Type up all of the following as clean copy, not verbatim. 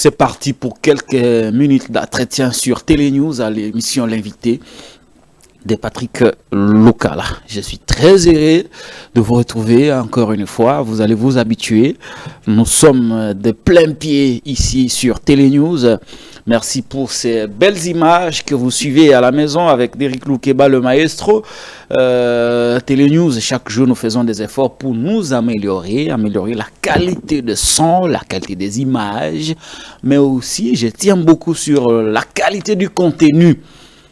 C'est parti pour quelques minutes d'entretien sur Télénews à l'émission L'invité de Patrick Lokala. Je suis très heureux de vous retrouver encore une fois. Vous allez vous habituer. Nous sommes de plein pied ici sur Télénews. Merci pour ces belles images que vous suivez à la maison avec Derrick Loukeba, le maestro. Télénews, chaque jour nous faisons des efforts pour nous améliorer la qualité de son, la qualité des images, mais aussi je tiens beaucoup sur la qualité du contenu.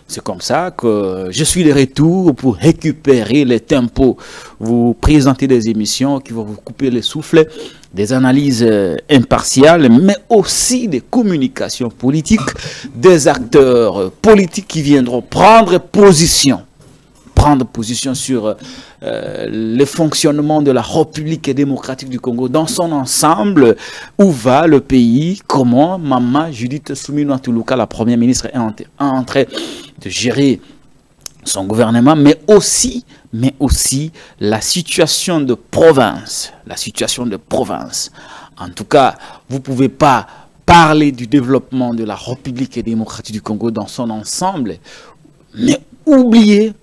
C'est comme ça que je suis de retour pour récupérer les tempos, vous présenter des émissions qui vont vous couper le souffle, des analyses impartiales, mais aussi des communications politiques, des acteurs politiques qui viendront prendre position sur le fonctionnement de la République démocratique du Congo dans son ensemble, où va le pays, comment Maman Judith Suminwa Tuluka, la première ministre, est en train de gérer son gouvernement, mais aussi la situation de province. En tout cas, vous ne pouvez pas parler du développement de la République démocratique du Congo dans son ensemble, mais oublier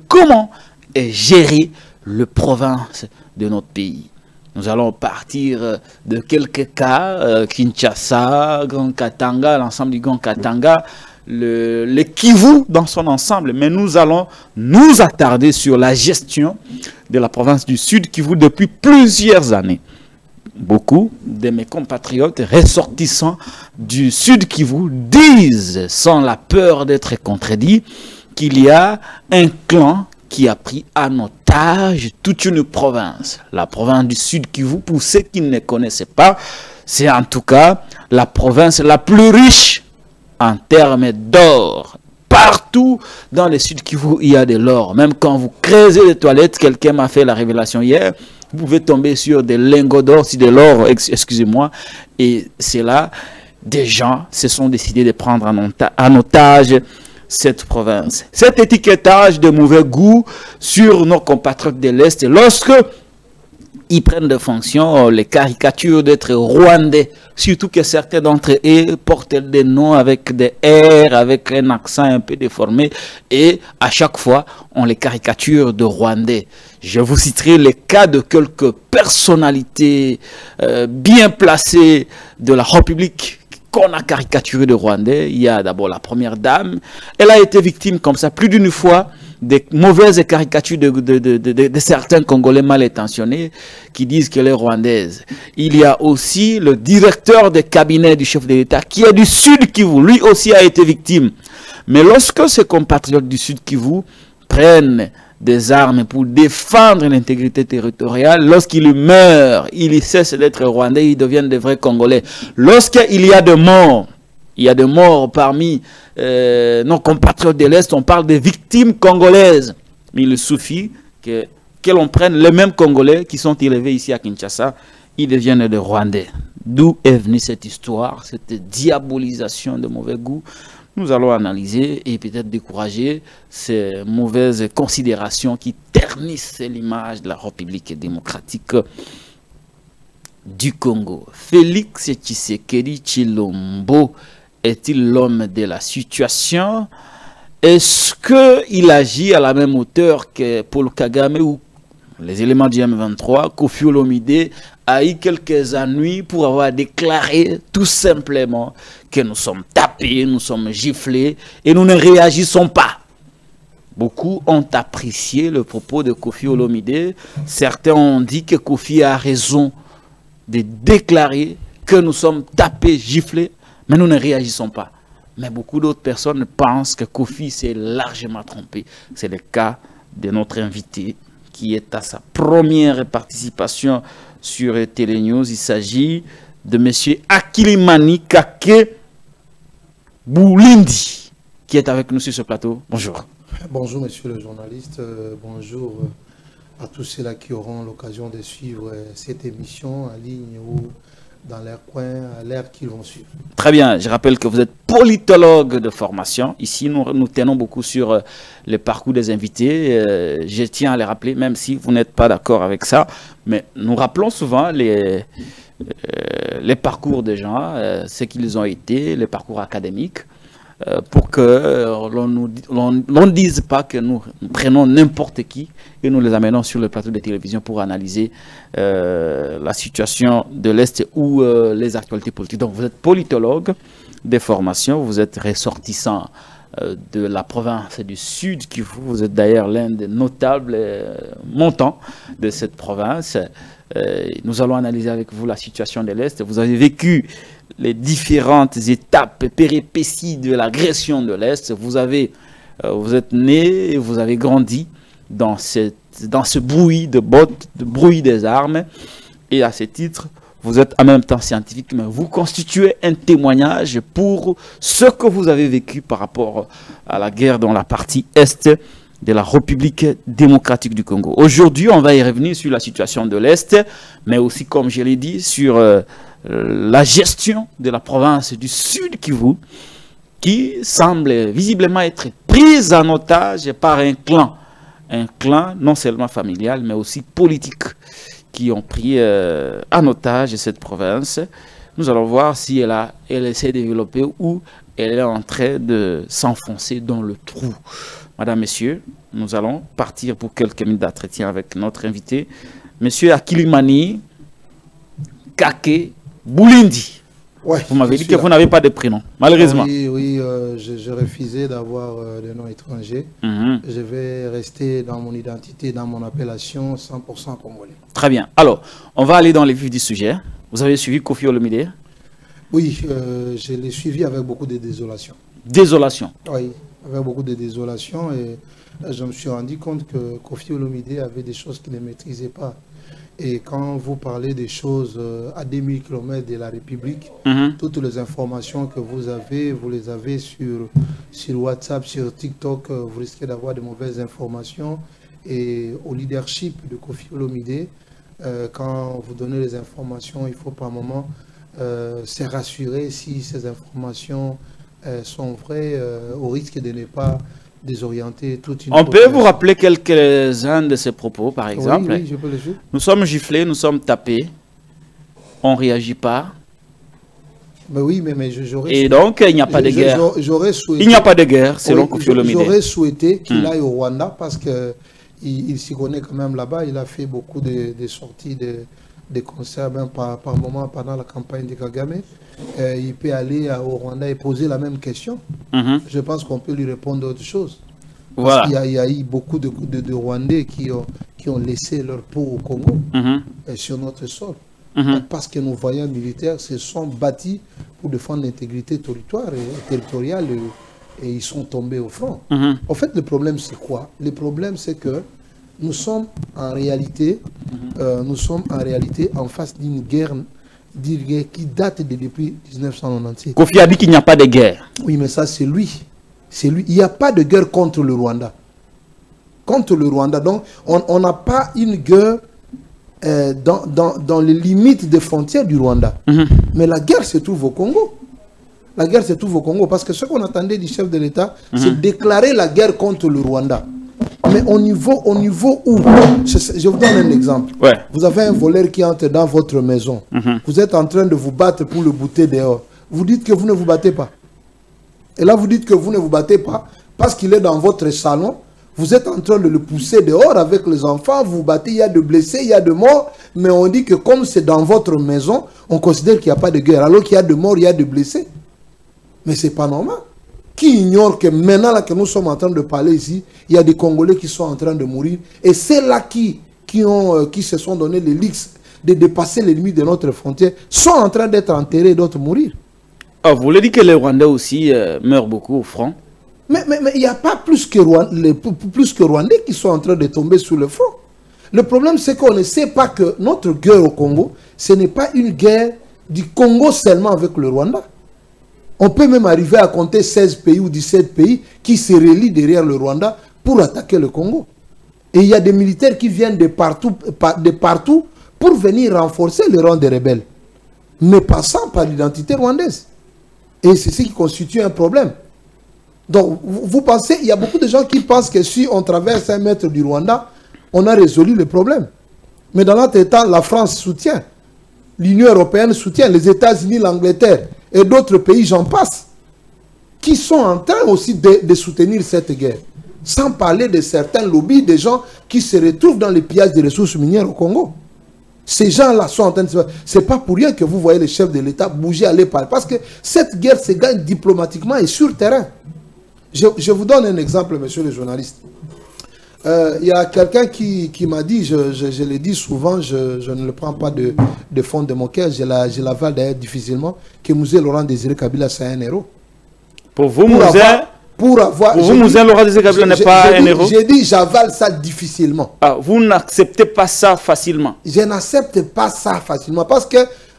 comment est gérée le province de notre pays. Nous allons partir de quelques cas, Kinshasa, Grand Katanga, l'ensemble du Grand Katanga, le Kivu dans son ensemble, mais nous allons nous attarder sur la gestion de la province du Sud Kivu depuis plusieurs années. Beaucoup de mes compatriotes ressortissants du Sud Kivu disent, sans la peur d'être contredits, qu'il y a un clan qui a pris en otage toute une province. La province du Sud Kivu, pour ceux qui ne connaissaient pas, c'est en tout cas la province la plus riche en termes d'or. Partout dans le Sud Kivu, il y a de l'or. Même quand vous creusez les toilettes, quelqu'un m'a fait la révélation hier, vous pouvez tomber sur des lingots d'or, si de l'or, excusez-moi, et c'est là, des gens se sont décidés de prendre en otage cette province. Cet étiquetage de mauvais goût sur nos compatriotes de l'Est, lorsque ils prennent des fonctions, les caricatures d'être rwandais, surtout que certains d'entre eux portent des noms avec des R, avec un accent un peu déformé, et à chaque fois, on les caricature de rwandais. Je vous citerai les cas de quelques personnalités bien placées de la République qu'on a caricaturé de Rwandais. Il y a d'abord la première dame. Elle a été victime comme ça plus d'une fois des mauvaises caricatures de certains Congolais mal intentionnés qui disent qu'elle est rwandaise. Il y a aussi le directeur de cabinet du chef de l'État qui est du Sud Kivu. Lui aussi a été victime. Mais lorsque ces compatriotes du Sud Kivu prennent des armes pour défendre l'intégrité territoriale, lorsqu'ils meurent, ils cessent d'être rwandais, ils deviennent des vrais Congolais. Lorsqu'il y a de morts, parmi nos compatriotes de l'Est, on parle des victimes congolaises. Mais il suffit que l'on prenne les mêmes Congolais qui sont élevés ici à Kinshasa, ils deviennent des Rwandais. D'où est venue cette histoire, cette diabolisation de mauvais goût? Nous allons analyser et peut-être décourager ces mauvaises considérations qui ternissent l'image de la République démocratique du Congo. Félix Tshisekedi Tshilombo est-il l'homme de la situation? Est-ce qu'il agit à la même hauteur que Paul Kagame ou les éléments du M23? Kofi Olomide a eu quelques ennuis pour avoir déclaré tout simplement que nous sommes tapés, nous sommes giflés et nous ne réagissons pas. Beaucoup ont apprécié le propos de Kofi Olomide. Certains ont dit que Kofi a raison de déclarer que nous sommes tapés, giflés, mais nous ne réagissons pas. Mais beaucoup d'autres personnes pensent que Kofi s'est largement trompé. C'est le cas de notre invité qui est à sa première participation sur Télénews. Il s'agit de M. Akilimani Kake Boulindi, qui est avec nous sur ce plateau. Bonjour. Bonjour, monsieur le journaliste. Bonjour à tous ceux-là qui auront l'occasion de suivre cette émission en ligne ou dans leur coin, à l'heure qu'ils vont suivre. Très bien. Je rappelle que vous êtes politologue de formation. Ici, nous tenons beaucoup sur le parcours des invités. Je tiens à les rappeler, même si vous n'êtes pas d'accord avec ça. Mais nous rappelons souvent les les parcours des gens, ce qu'ils ont été, les parcours académiques, pour que l'on ne dise pas que nous prenons n'importe qui et nous les amenons sur le plateau de télévision pour analyser la situation de l'Est ou les actualités politiques. Donc vous êtes politologue de formation, vous êtes ressortissant de la province du Sud Kivu, vous êtes d'ailleurs l'un des notables montants de cette province. Nous allons analyser avec vous la situation de l'Est. Vous avez vécu les différentes étapes, péripéties de l'agression de l'Est. Vous êtes né et vous avez grandi dans ce bruit de bottes, de bruit des armes. Et à ce titre, vous êtes en même temps scientifique, mais vous constituez un témoignage pour ce que vous avez vécu par rapport à la guerre dans la partie Est de la République démocratique du Congo. Aujourd'hui, on va y revenir sur la situation de l'Est, mais aussi, comme je l'ai dit, sur la gestion de la province du Sud Kivu, qui semble visiblement être prise en otage par un clan non seulement familial, mais aussi politique, qui ont pris en otage cette province. Nous allons voir si elle essaie de développer ou elle est en train de s'enfoncer dans le trou. Madame, Messieurs, nous allons partir pour quelques minutes d'entretien avec notre invité, Monsieur Akilimani Kake Boulindi. Ouais, vous m'avez dit que vous n'avez pas de prénom, malheureusement. Oui, j'ai refusé d'avoir des noms étrangers. Je vais rester dans mon identité, dans mon appellation 100% congolais. Très bien. Alors, on va aller dans les vifs du sujet. Vous avez suivi Koffi Olomide? Oui, je l'ai suivi avec beaucoup de désolation. Désolation? Oui, avec beaucoup de désolation. Et je me suis rendu compte que Koffi Olomide avait des choses qu'il ne maîtrisait pas. Et quand vous parlez des choses à 2000 km de la République, toutes les informations que vous les avez sur WhatsApp, sur TikTok, vous risquez d'avoir de mauvaises informations. Et au leadership de Koffi Olomide, quand vous donnez les informations, il faut par moment se rassurer si ces informations sont vraies, au risque de ne pas désorienter toute une... On peut vous rappeler quelques-uns de ces propos, par exemple? Oui, je peux le dire. Nous sommes giflés, nous sommes tapés, on ne réagit pas. Mais oui, mais j'aurais... Et donc, il n'y a pas de guerre. J'aurais souhaité... Il n'y a pas de guerre, selon Koffi Olomide. J'aurais souhaité qu'il aille au Rwanda parce qu'il s'y connaît quand même là-bas. Il a fait beaucoup de sorties, de concerts, même par moment pendant la campagne de Kagame. Il peut aller au Rwanda et poser la même question. Je pense qu'on peut lui répondre autre chose. Voilà. Parce qu'il y a eu beaucoup de Rwandais qui ont laissé leur peau au Congo, sur notre sol. Parce que nos voyants militaires se sont bâtis pour défendre l'intégrité territoriale et ils sont tombés au front. En fait, le problème, c'est quoi? Le problème, c'est que nous sommes en réalité, en face d'une guerre qui date depuis 1996. Koffi a dit qu'il n'y a pas de guerre. Oui, mais ça, c'est lui. Il n'y a pas de guerre contre le Rwanda. Contre le Rwanda. Donc, on n'a pas une guerre dans les limites des frontières du Rwanda. Mais la guerre se trouve au Congo. La guerre se trouve au Congo. Parce que ce qu'on attendait du chef de l'État, c'est déclarer la guerre contre le Rwanda. Mais au niveau où, je vous donne un exemple. Ouais. Vous avez un voleur qui entre dans votre maison. Vous êtes en train de vous battre pour le bouter dehors. Vous dites que vous ne vous battez pas. Et là, vous dites que vous ne vous battez pas parce qu'il est dans votre salon. Vous êtes en train de le pousser dehors avec les enfants. Vous vous battez, il y a de blessés, il y a de morts. Mais on dit que comme c'est dans votre maison, on considère qu'il n'y a pas de guerre. Alors qu'il y a de morts, il y a de blessés. Mais ce n'est pas normal. Qui ignore que maintenant là, que nous sommes en train de parler ici, il y a des Congolais qui sont en train de mourir. Et c'est là qui se sont donné les lix de dépasser les limites de notre frontière, sont en train d'être enterrés et d'autres mourir. Ah, vous voulez dire que les Rwandais aussi meurent beaucoup au front? Mais il n'y a pas plus que Rwandais qui sont en train de tomber sur le front. Le problème, c'est qu'on ne sait pas que notre guerre au Congo, ce n'est pas une guerre du Congo seulement avec le Rwanda. On peut même arriver à compter 16 pays ou 17 pays qui se relient derrière le Rwanda pour attaquer le Congo. Et il y a des militaires qui viennent de partout pour venir renforcer le rang des rebelles. Mais passant par l'identité rwandaise. Et c'est ce qui constitue un problème. Donc, vous pensez, il y a beaucoup de gens qui pensent que si on traverse 1 mètre du Rwanda, on a résolu le problème. Mais dans notre état, la France soutient. l'Union européenne soutient, les États-Unis, l'Angleterre et d'autres pays, j'en passe, qui sont en train aussi de soutenir cette guerre. Sans parler de certains lobbies, des gens qui se retrouvent dans les pillages des ressources minières au Congo. Ces gens-là sont en train de se... C'est pas pour rien que vous voyez les chefs de l'État bouger, aller parler. Parce que cette guerre se gagne diplomatiquement et sur terrain. Je vous donne un exemple, monsieur le journaliste. Il y a quelqu'un qui m'a dit, je le dis souvent, je ne le prends pas de fond de mon cœur, je l'avale d'ailleurs difficilement, que Mouzé Laurent Désiré Kabila, c'est un héros. Pour vous, Mouzé Laurent Désiré Kabila n'est pas un héros? J'ai dit, j'avale ça difficilement. Ah, vous n'acceptez pas ça facilement? Je n'accepte pas ça facilement parce que,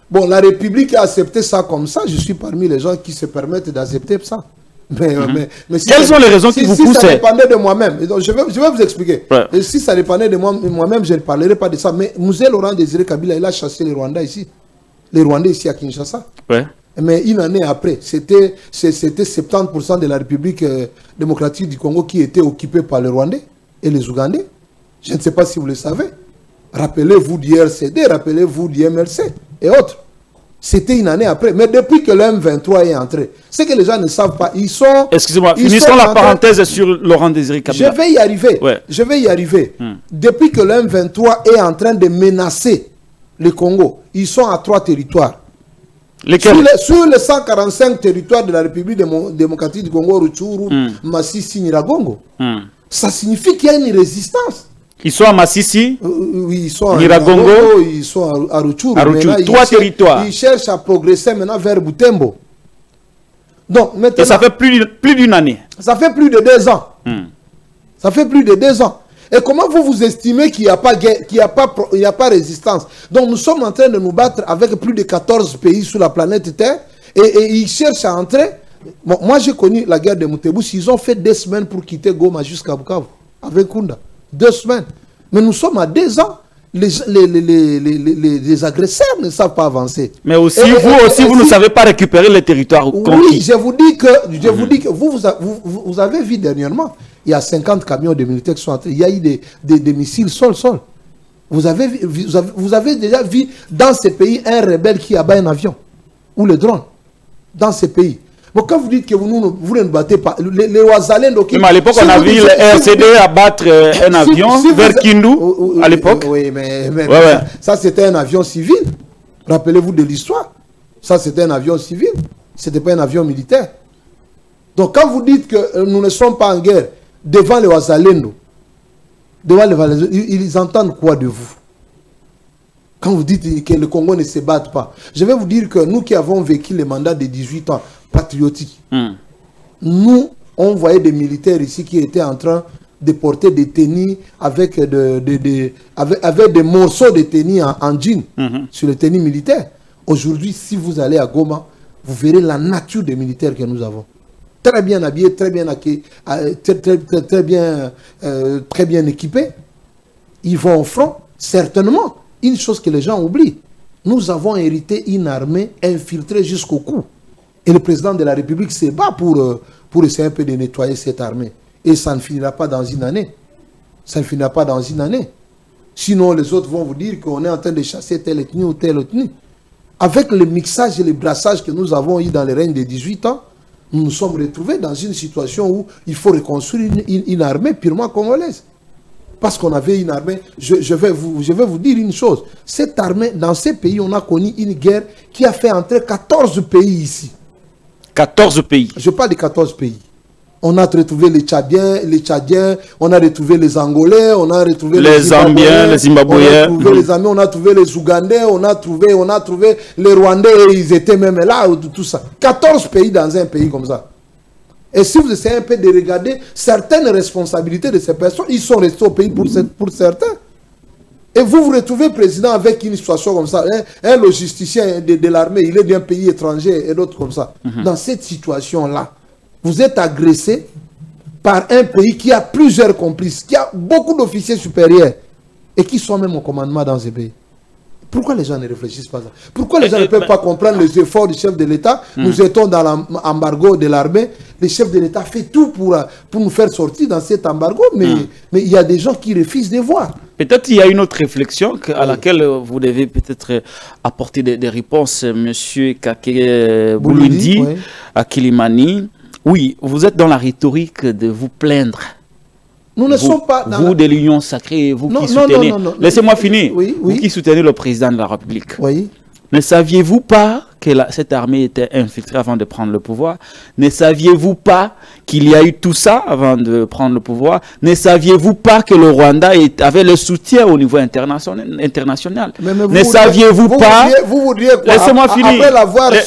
bon, la République a accepté ça comme ça, je suis parmi les gens qui se permettent d'accepter ça. Mais si quelles sont les raisons qui vous poussent? Si ça dépendait de moi-même, je vais vous expliquer. Ouais. Et si ça dépendait de moi-même, je ne parlerai pas de ça. Mais Mouzé Laurent Désiré Kabila, il a chassé les Rwandais ici. Les Rwandais ici à Kinshasa. Ouais. Mais une année après, c'était 70% de la République démocratique du Congo qui était occupée par les Rwandais et les Ougandais. Je ne sais pas si vous le savez. Rappelez-vous du RCD, rappelez-vous du MLC et autres. C'était une année après. Mais depuis que le M23 est entré, c'est que les gens ne savent pas. Ils sont... Excusez-moi, finissons la parenthèse sur Laurent Désiré Kabila. Je vais y arriver. Ouais. Je vais y arriver. Depuis que le M23 est en train de menacer le Congo, ils sont à 3 territoires. Lesquels? Sur les 145 territoires de la République démocratique du Congo, Rutshuru, Masisi, Nyiragongo, ça signifie qu'il y a une résistance. Ils sont à Masisi, oui, ils sont à Nyiragongo, ils sont à Rutshuru. 3 territoires. Ils cherchent à progresser maintenant vers Butembo. Donc, maintenant, et ça fait plus d'une année. Ça fait plus de 2 ans. Ça fait plus de 2 ans. Et comment vous estimez qu'il n'y a pas guerre, qu'il n'y a pas résistance? Donc nous sommes en train de nous battre avec plus de 14 pays sur la planète Terre et ils cherchent à entrer. Bon, moi j'ai connu la guerre de Moutebousse, ils ont fait 2 semaines pour quitter Goma jusqu'à Bukavu avec Kunda. 2 semaines. Mais nous sommes à 2 ans. Les agresseurs ne savent pas avancer. Mais aussi, vous ne savez pas récupérer les territoires conquis. Oui, je vous dis que vous avez vu dernièrement, il y a 50 camions de militaires qui sont entrés. Il y a eu des missiles sol-sol. Vous avez déjà vu dans ces pays un rebelle qui abat un avion ou le drone. Dans ces pays. Bon, quand vous dites que vous ne battez pas, les Ouazalendo... Mais à l'époque, on a vu le RCD abattre un avion vers Kindu, à l'époque. Oui, mais ça c'était un avion civil. Rappelez-vous de l'histoire. Ça c'était un avion civil. Ce n'était pas un avion militaire. Donc quand vous dites que nous ne sommes pas en guerre devant les Ouazalendo, ils entendent quoi de vous? Quand vous dites que le Congo ne se bat pas, je vais vous dire que nous qui avons vécu le mandat de 18 ans patriotique, nous, on voyait des militaires ici qui étaient en train de porter des tennis avec des morceaux de tennis en jean sur les tennis militaires. Aujourd'hui, si vous allez à Goma, vous verrez la nature des militaires que nous avons. Très bien habillés, très bien équipés. Ils vont au front, certainement. Une chose que les gens oublient, nous avons hérité une armée infiltrée jusqu'au cou. Et le président de la République se bat pour essayer un peu de nettoyer cette armée. Et ça ne finira pas dans une année. Ça ne finira pas dans une année. Sinon, les autres vont vous dire qu'on est en train de chasser telle ethnie ou telle ethnie. Avec le mixage et le brassage que nous avons eu dans les règnes de 18 ans, nous nous sommes retrouvés dans une situation où il faut reconstruire une armée purement congolaise. Parce qu'on avait une armée, je vais vous dire une chose. Cette armée, dans ces pays, on a connu une guerre qui a fait entrer 14 pays ici. 14 pays. Je parle de 14 pays. On a retrouvé les Tchadiens, on a retrouvé les Angolais, on a retrouvé les Zambiens, les Zimbabwéens. On a trouvé les Zambiens, on a trouvé les Ougandais, on a trouvé les Rwandais, ils étaient même là, tout ça. 14 pays dans un pays comme ça. Et si vous essayez un peu de regarder certaines responsabilités de ces personnes, ils sont restés au pays pour certains. Et vous vous retrouvez président avec une situation comme ça. Un logisticien de l'armée, il est d'un pays étranger et d'autres comme ça. Dans cette situation-là, vous êtes agressé par un pays qui a plusieurs complices, qui a beaucoup d'officiers supérieurs et qui sont même au commandement dans ce pays. Pourquoi les gens ne réfléchissent pas à ça? Pourquoi les gens ne peuvent pas comprendre les efforts du chef de l'État? Nous étions dans l'embargo de l'armée. Le chef de l'État fait tout pour nous faire sortir dans cet embargo, mais il y a des gens qui refusent de voir. Peut-être il y a une autre réflexion à laquelle vous devez peut-être apporter des réponses, Monsieur Kake Bulundi, à Kilimani. Oui, vous êtes dans la rhétorique de vous plaindre. Nous ne sommes pas dans vous de l'Union sacrée, vous qui soutenez... Laissez-moi finir. Vous qui soutenez le président de la République. Oui. Ne saviez-vous pas que cette armée était infiltrée avant de prendre le pouvoir? Ne saviez-vous pas qu'il y a eu tout ça avant de prendre le pouvoir? Ne saviez-vous pas que le Rwanda avait le soutien au niveau international? Ne saviez-vous pas... Vous voudriez quoi? Laissez-moi finir.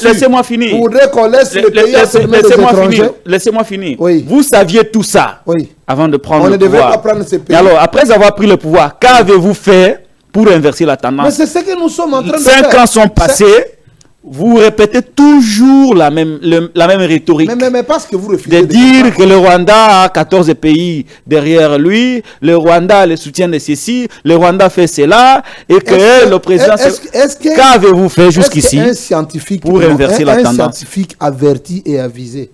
Laissez-moi finir. Vous voudriez qu'on laisse le pays à ses mains des étrangers? Laissez-moi finir. Oui. Vous saviez tout ça avant de prendre le pouvoir. On ne devait pas prendre ce pays. Alors, après avoir pris le pouvoir, qu'avez-vous fait pour inverser la tendance? Mais c'est ce que nous sommes en train de faire. 5 ans sont passés, vous répétez toujours la même rhétorique. Mais parce que vous refusez de dire que le Rwanda a 14 pays derrière lui, le Rwanda a le soutien de ceci, le Rwanda fait cela, et que le président... Qu'avez-vous fait jusqu'ici pour inverser la tendance? Un scientifique averti et avisé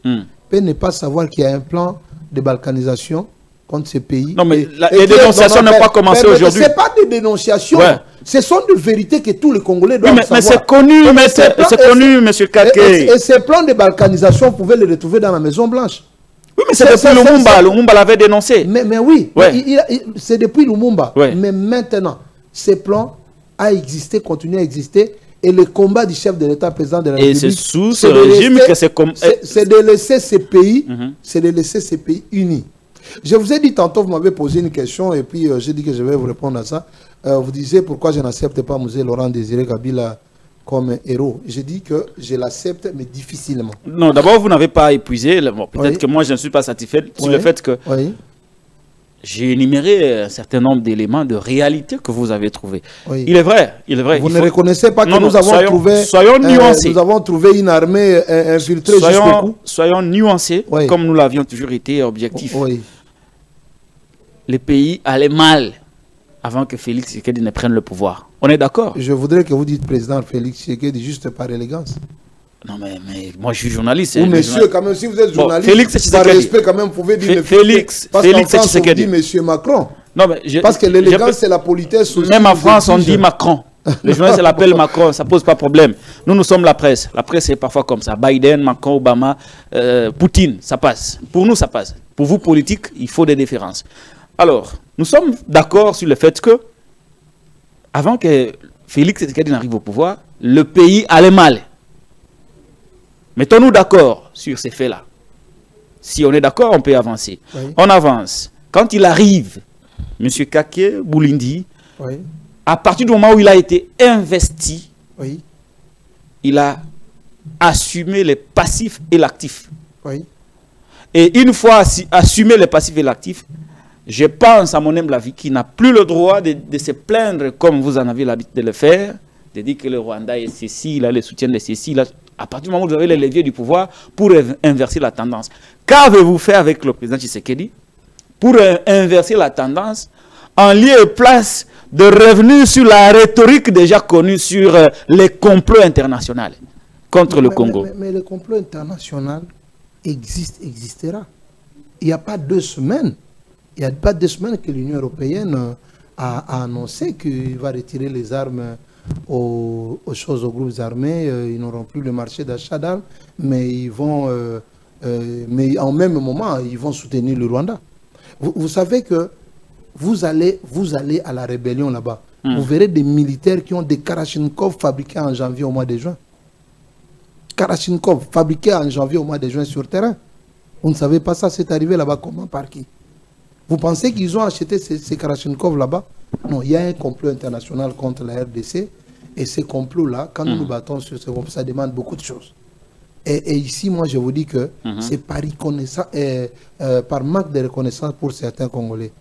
peut ne pas savoir qu'il y a un plan de balkanisation contre ces pays. Non, mais les dénonciations n'ont pas commencé aujourd'hui. Ce n'est pas des dénonciations. Ce sont des vérités que tous les Congolais doivent savoir. Mais c'est connu, c'est connu, M. Kake. Et ces plans de balkanisation, vous pouvez les retrouver dans la Maison Blanche. Oui, mais c'est depuis Lumumba. Lumumba l'avait dénoncé. Mais oui, c'est depuis Lumumba. Mais maintenant, ces plans ont existé, continuent à exister. Et le combat du chef de l'État, président de la République, c'est sous ce régime que c'est comme... C'est de laisser ces pays, unis. Je vous ai dit tantôt, vous m'avez posé une question et puis j'ai dit que je vais vous répondre à ça. Vous disiez pourquoi je n'accepte pas M. Laurent Désiré Kabila comme héros. J'ai dit que je l'accepte, mais difficilement. Non, d'abord, vous n'avez pas épuisé. Bon, peut-être que moi, je ne suis pas satisfait sur le fait que j'ai énuméré un certain nombre d'éléments de réalité que vous avez trouvés. Il est vrai. Vous ne reconnaissez pas que nous avons trouvé... Soyons nuancés. Nous avons trouvé une armée infiltrée jusqu'au cou. Soyons nuancés, comme nous l'avions toujours été, objectifs. Les pays allaient mal avant que Félix Tshisekedi ne prenne le pouvoir. On est d'accord? Je voudrais que vous dites président Félix Tshisekedi juste par élégance. Non, mais moi je suis journaliste. Ou monsieur, quand même, si vous êtes journaliste, Félix par respect, quand même, vous pouvez dire Félix Tshisekedi. On dit monsieur Macron. Non, mais parce que l'élégance, c'est la politesse aussi. Même en France, on dit Macron. Les journalistes l'appellent Macron, ça pose pas de problème. Nous sommes la presse. La presse, c'est parfois comme ça. Biden, Macron, Obama, Poutine, ça passe. Pour nous, ça passe. Pour vous, politiques, il faut des différences. Alors, nous sommes d'accord sur le fait que, avant que Félix Tshisekedi n'arrive au pouvoir, le pays allait mal. Mettons-nous d'accord sur ces faits-là. Si on est d'accord, on peut avancer. On avance. Quand il arrive, M. Kake Bulundi, à partir du moment où il a été investi, il a assumé les passifs et l'actif. Et une fois assumé les passifs et l'actif, je pense, à mon humble avis, qu'il n'a plus le droit de se plaindre comme vous en avez l'habitude de le faire, de dire que le Rwanda est ceci, il a le soutien de ceci. À partir du moment où vous avez les leviers du pouvoir pour inverser la tendance. Qu'avez-vous fait avec le président Tshisekedi pour inverser la tendance en lieu et place de revenir sur la rhétorique déjà connue sur les complots internationaux contre le Congo? Mais le complot international existera. Il n'y a pas 2 semaines. Il n'y a pas 2 semaines que l'Union européenne a annoncé qu'il va retirer les armes aux groupes armés. Ils n'auront plus le marché d'achat d'armes, mais ils vont, mais en même moment, ils vont soutenir le Rwanda. Vous savez que vous allez à la rébellion là-bas. Vous verrez des militaires qui ont des Kalachnikov fabriqués en janvier au mois de juin. Kalachnikov fabriqués en janvier au mois de juin sur terrain. Vous ne savez pas ça, c'est arrivé là-bas comment, par qui? Vous pensez qu'ils ont acheté ces Kalachnikov là-bas? Non, il y a un complot international contre la RDC. Et ces complots-là, quand nous nous battons sur ce complot, ça demande beaucoup de choses. Et ici, moi, je vous dis que c'est par manque de reconnaissance pour certains Congolais.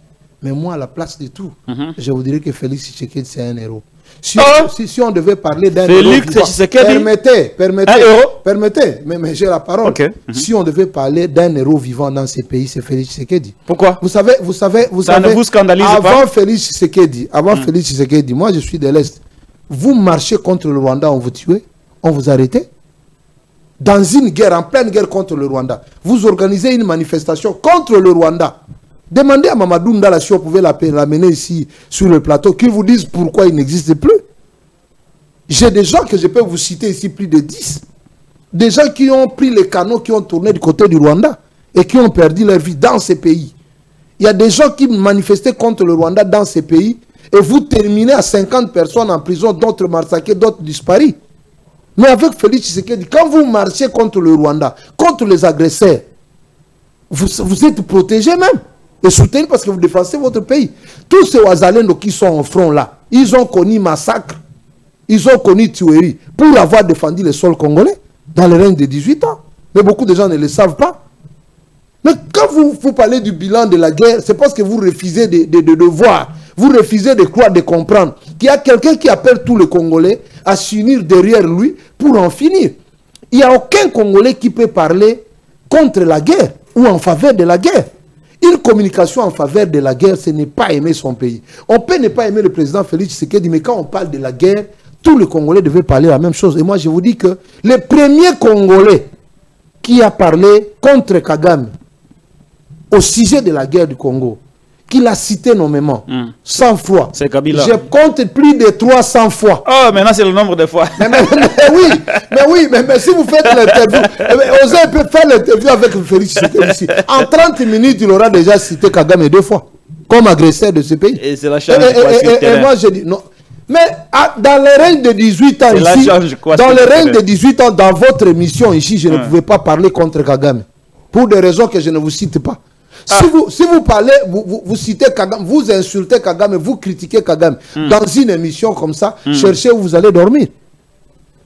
Mais moi, à la place de tout, je vous dirais que Félix Tshisekedi, c'est un héros. Si on devait parler d'un héros... Félix Tshisekedi, permettez, mais j'ai la parole. Si on devait parler d'un héros vivant dans ces pays, c'est Félix Tshisekedi. Pourquoi? Vous savez, ça ne vous scandalise pas? Félix Tshisekedi, moi, je suis de l'Est. Vous marchez contre le Rwanda, on vous tuait, on vous arrêtait. Dans une guerre, en pleine guerre contre le Rwanda, vous organisez une manifestation contre le Rwanda. Demandez à Mamadou Ndala si on pouvait l'amener ici sur le plateau, qu'il vous dise pourquoi il n'existe plus. J'ai des gens que je peux vous citer ici, plus de 10. Des gens qui ont pris les canaux, qui ont tourné du côté du Rwanda et qui ont perdu leur vie dans ces pays. Il y a des gens qui manifestaient contre le Rwanda dans ces pays et vous terminez à 50 personnes en prison, d'autres massacrés, d'autres disparus. Mais avec Félix Tshisekedi, quand vous marchez contre le Rwanda, contre les agresseurs, vous êtes protégés même et soutenus parce que vous défendez votre pays. Tous ces Ouazalendo qui sont en front là, ils ont connu massacre, ils ont connu tuerie pour avoir défendu le sol congolais dans le règne de 18 ans. Mais beaucoup de gens ne le savent pas. Mais quand vous parlez du bilan de la guerre, c'est parce que vous refusez de voir, vous refusez de croire, de comprendre qu'il y a quelqu'un qui appelle tous les Congolais à s'unir derrière lui pour en finir. Il n'y a aucun Congolais qui peut parler contre la guerre ou en faveur de la guerre. Une communication en faveur de la guerre, ce n'est pas aimer son pays. On peut ne pas aimer le président Félix Tshisekedi, mais quand on parle de la guerre, tous les Congolais devaient parler la même chose. Et moi, je vous dis que le premier Congolais qui a parlé contre Kagame au sujet de la guerre du Congo, qu'il a cité nommément 100 fois. C'est Kabila. Je compte plus de 300 fois. Oh, maintenant c'est le nombre de fois. Mais si vous faites l'interview, osez peut faire l'interview avec Félix Tshisekedi ici. En 30 minutes, il aura déjà cité Kagame 2 fois, comme agresseur de ce pays. Et c'est la charge et moi, je dis non. Mais dans le règne de 18 ans ici, dans le règne de 18 ans, dans votre émission ici, je ne pouvais pas parler contre Kagame. Pour des raisons que je ne vous cite pas. Si vous parlez, vous citez Kagame, vous insultez Kagame, vous critiquez Kagame dans une émission comme ça, cherchez où vous allez dormir.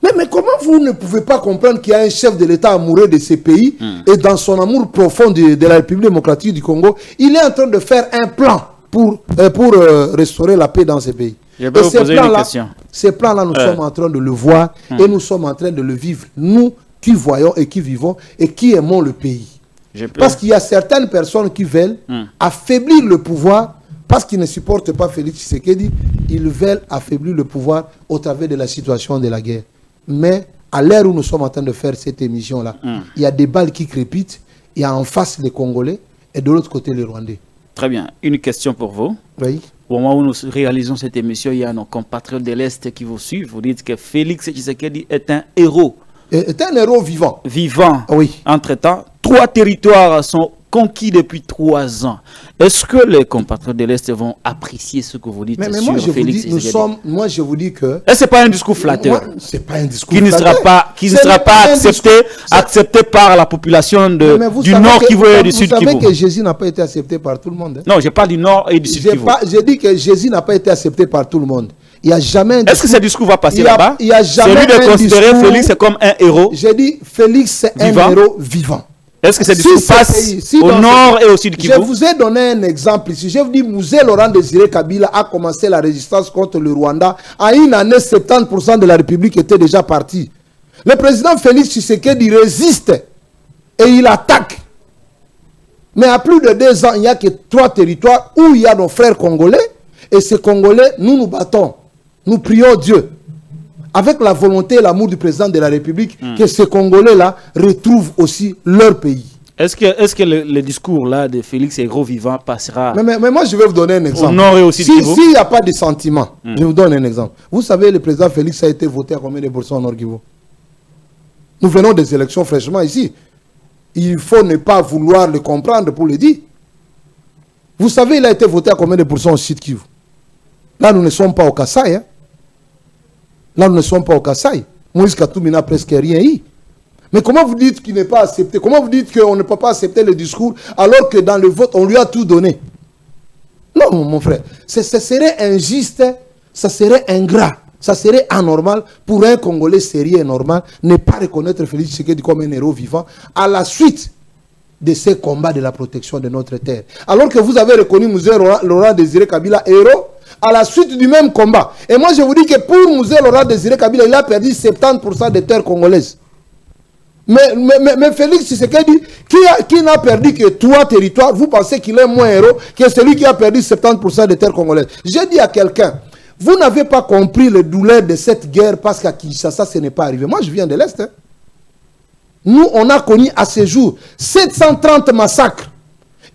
Mais comment vous ne pouvez pas comprendre qu'il y a un chef de l'État amoureux de ces pays et dans son amour profond de la République démocratique du Congo, il est en train de faire un plan pour restaurer la paix dans ces pays. Je vais vous poser une question. Ces plans-là, nous sommes en train de le voir et nous sommes en train de le vivre. Nous qui voyons et qui vivons et qui aimons le pays. Parce qu'il y a certaines personnes qui veulent affaiblir le pouvoir parce qu'ils ne supportent pas Félix Tshisekedi. Ils veulent affaiblir le pouvoir au travers de la situation de la guerre. Mais à l'heure où nous sommes en train de faire cette émission-là, il y a des balles qui crépitent. Il y a en face les Congolais et de l'autre côté les Rwandais. Très bien. Une question pour vous. Oui. Au moment où nous réalisons cette émission, il y a nos compatriotes de l'Est qui vous suivent. Vous dites que Félix Tshisekedi est un héros. Est un héros vivant. Vivant. Oui. Entre-temps, 3 territoires sont conquis depuis 3 ans. Est-ce que les compatriotes de l'Est vont apprécier ce que vous dites sur moi, Félix Tshisekedi? Moi, je vous dis que... Et ce n'est pas un discours flatteur. Ce n'est pas un discours qui ne sera pas accepté par la population du Nord Kivu et du Sud Kivu. Vous savez que Jésus n'a pas été accepté par tout le monde. Hein? Non, je parle du Nord et du Sud Kivu. J'ai dit que Jésus n'a pas été accepté par tout le monde. Il y a jamais. Est-ce que ce discours va passer là-bas? Il y a jamais. Celui de considérer Félix comme un héros. J'ai dit Félix c'est un héros vivant. Est-ce que ce discours passe au Nord et au Sud Kivu? Je vous ai donné un exemple ici. Je vous dis, Mouzé Laurent Désiré Kabila a commencé la résistance contre le Rwanda. À une année, 70% de la République était déjà parti. Le président Félix Tshisekedi résiste et il attaque. Mais à plus de 2 ans, il n'y a que 3 territoires où il y a nos frères congolais. Et ces Congolais, nous nous battons. Nous prions Dieu, avec la volonté et l'amour du président de la République, que ces Congolais-là retrouvent aussi leur pays. Est-ce que le discours-là de Félix héros vivant passera... Mais moi, je vais vous donner un exemple. Au Nord et aussi S'il n'y a pas de sentiment, je vous donne un exemple. Vous savez, le président Félix a été voté à combien de pourcents au Nord Kivu? Nous venons des élections fraîchement ici. Il faut ne pas vouloir le comprendre pour le dire. Vous savez, il a été voté à combien de pourcents au Sud Kivu? Là, nous ne sommes pas au Kasaï. Hein? Là, nous ne sommes pas au Kasaï. Moïse Katumbi n'a presque rien eu. Mais comment vous dites qu'il n'est pas accepté? Comment vous dites qu'on ne peut pas accepter le discours alors que dans le vote, on lui a tout donné? Non, mon frère. Ce serait injuste, ça serait ingrat, ça serait anormal pour un Congolais sérieux et normal ne pas reconnaître Félix Tshisekedi comme un héros vivant à la suite de ces combats de la protection de notre terre. Alors que vous avez reconnu Mouzé Laurent Désiré Kabila héros à la suite du même combat. Et moi, je vous dis que pour Mouzé Laurent Désiré Kabila, il a perdu 70% des terres congolaises. Mais Félix Tshisekedi, qui n'a perdu que 3 territoires, vous pensez qu'il est moins héros que celui qui a perdu 70% des terres congolaises? J'ai dit à quelqu'un, vous n'avez pas compris le douleur de cette guerre parce qu'à Kinshasa, ce n'est pas arrivé. Moi, je viens de l'Est. Hein. Nous, on a connu à ce jour 730 massacres.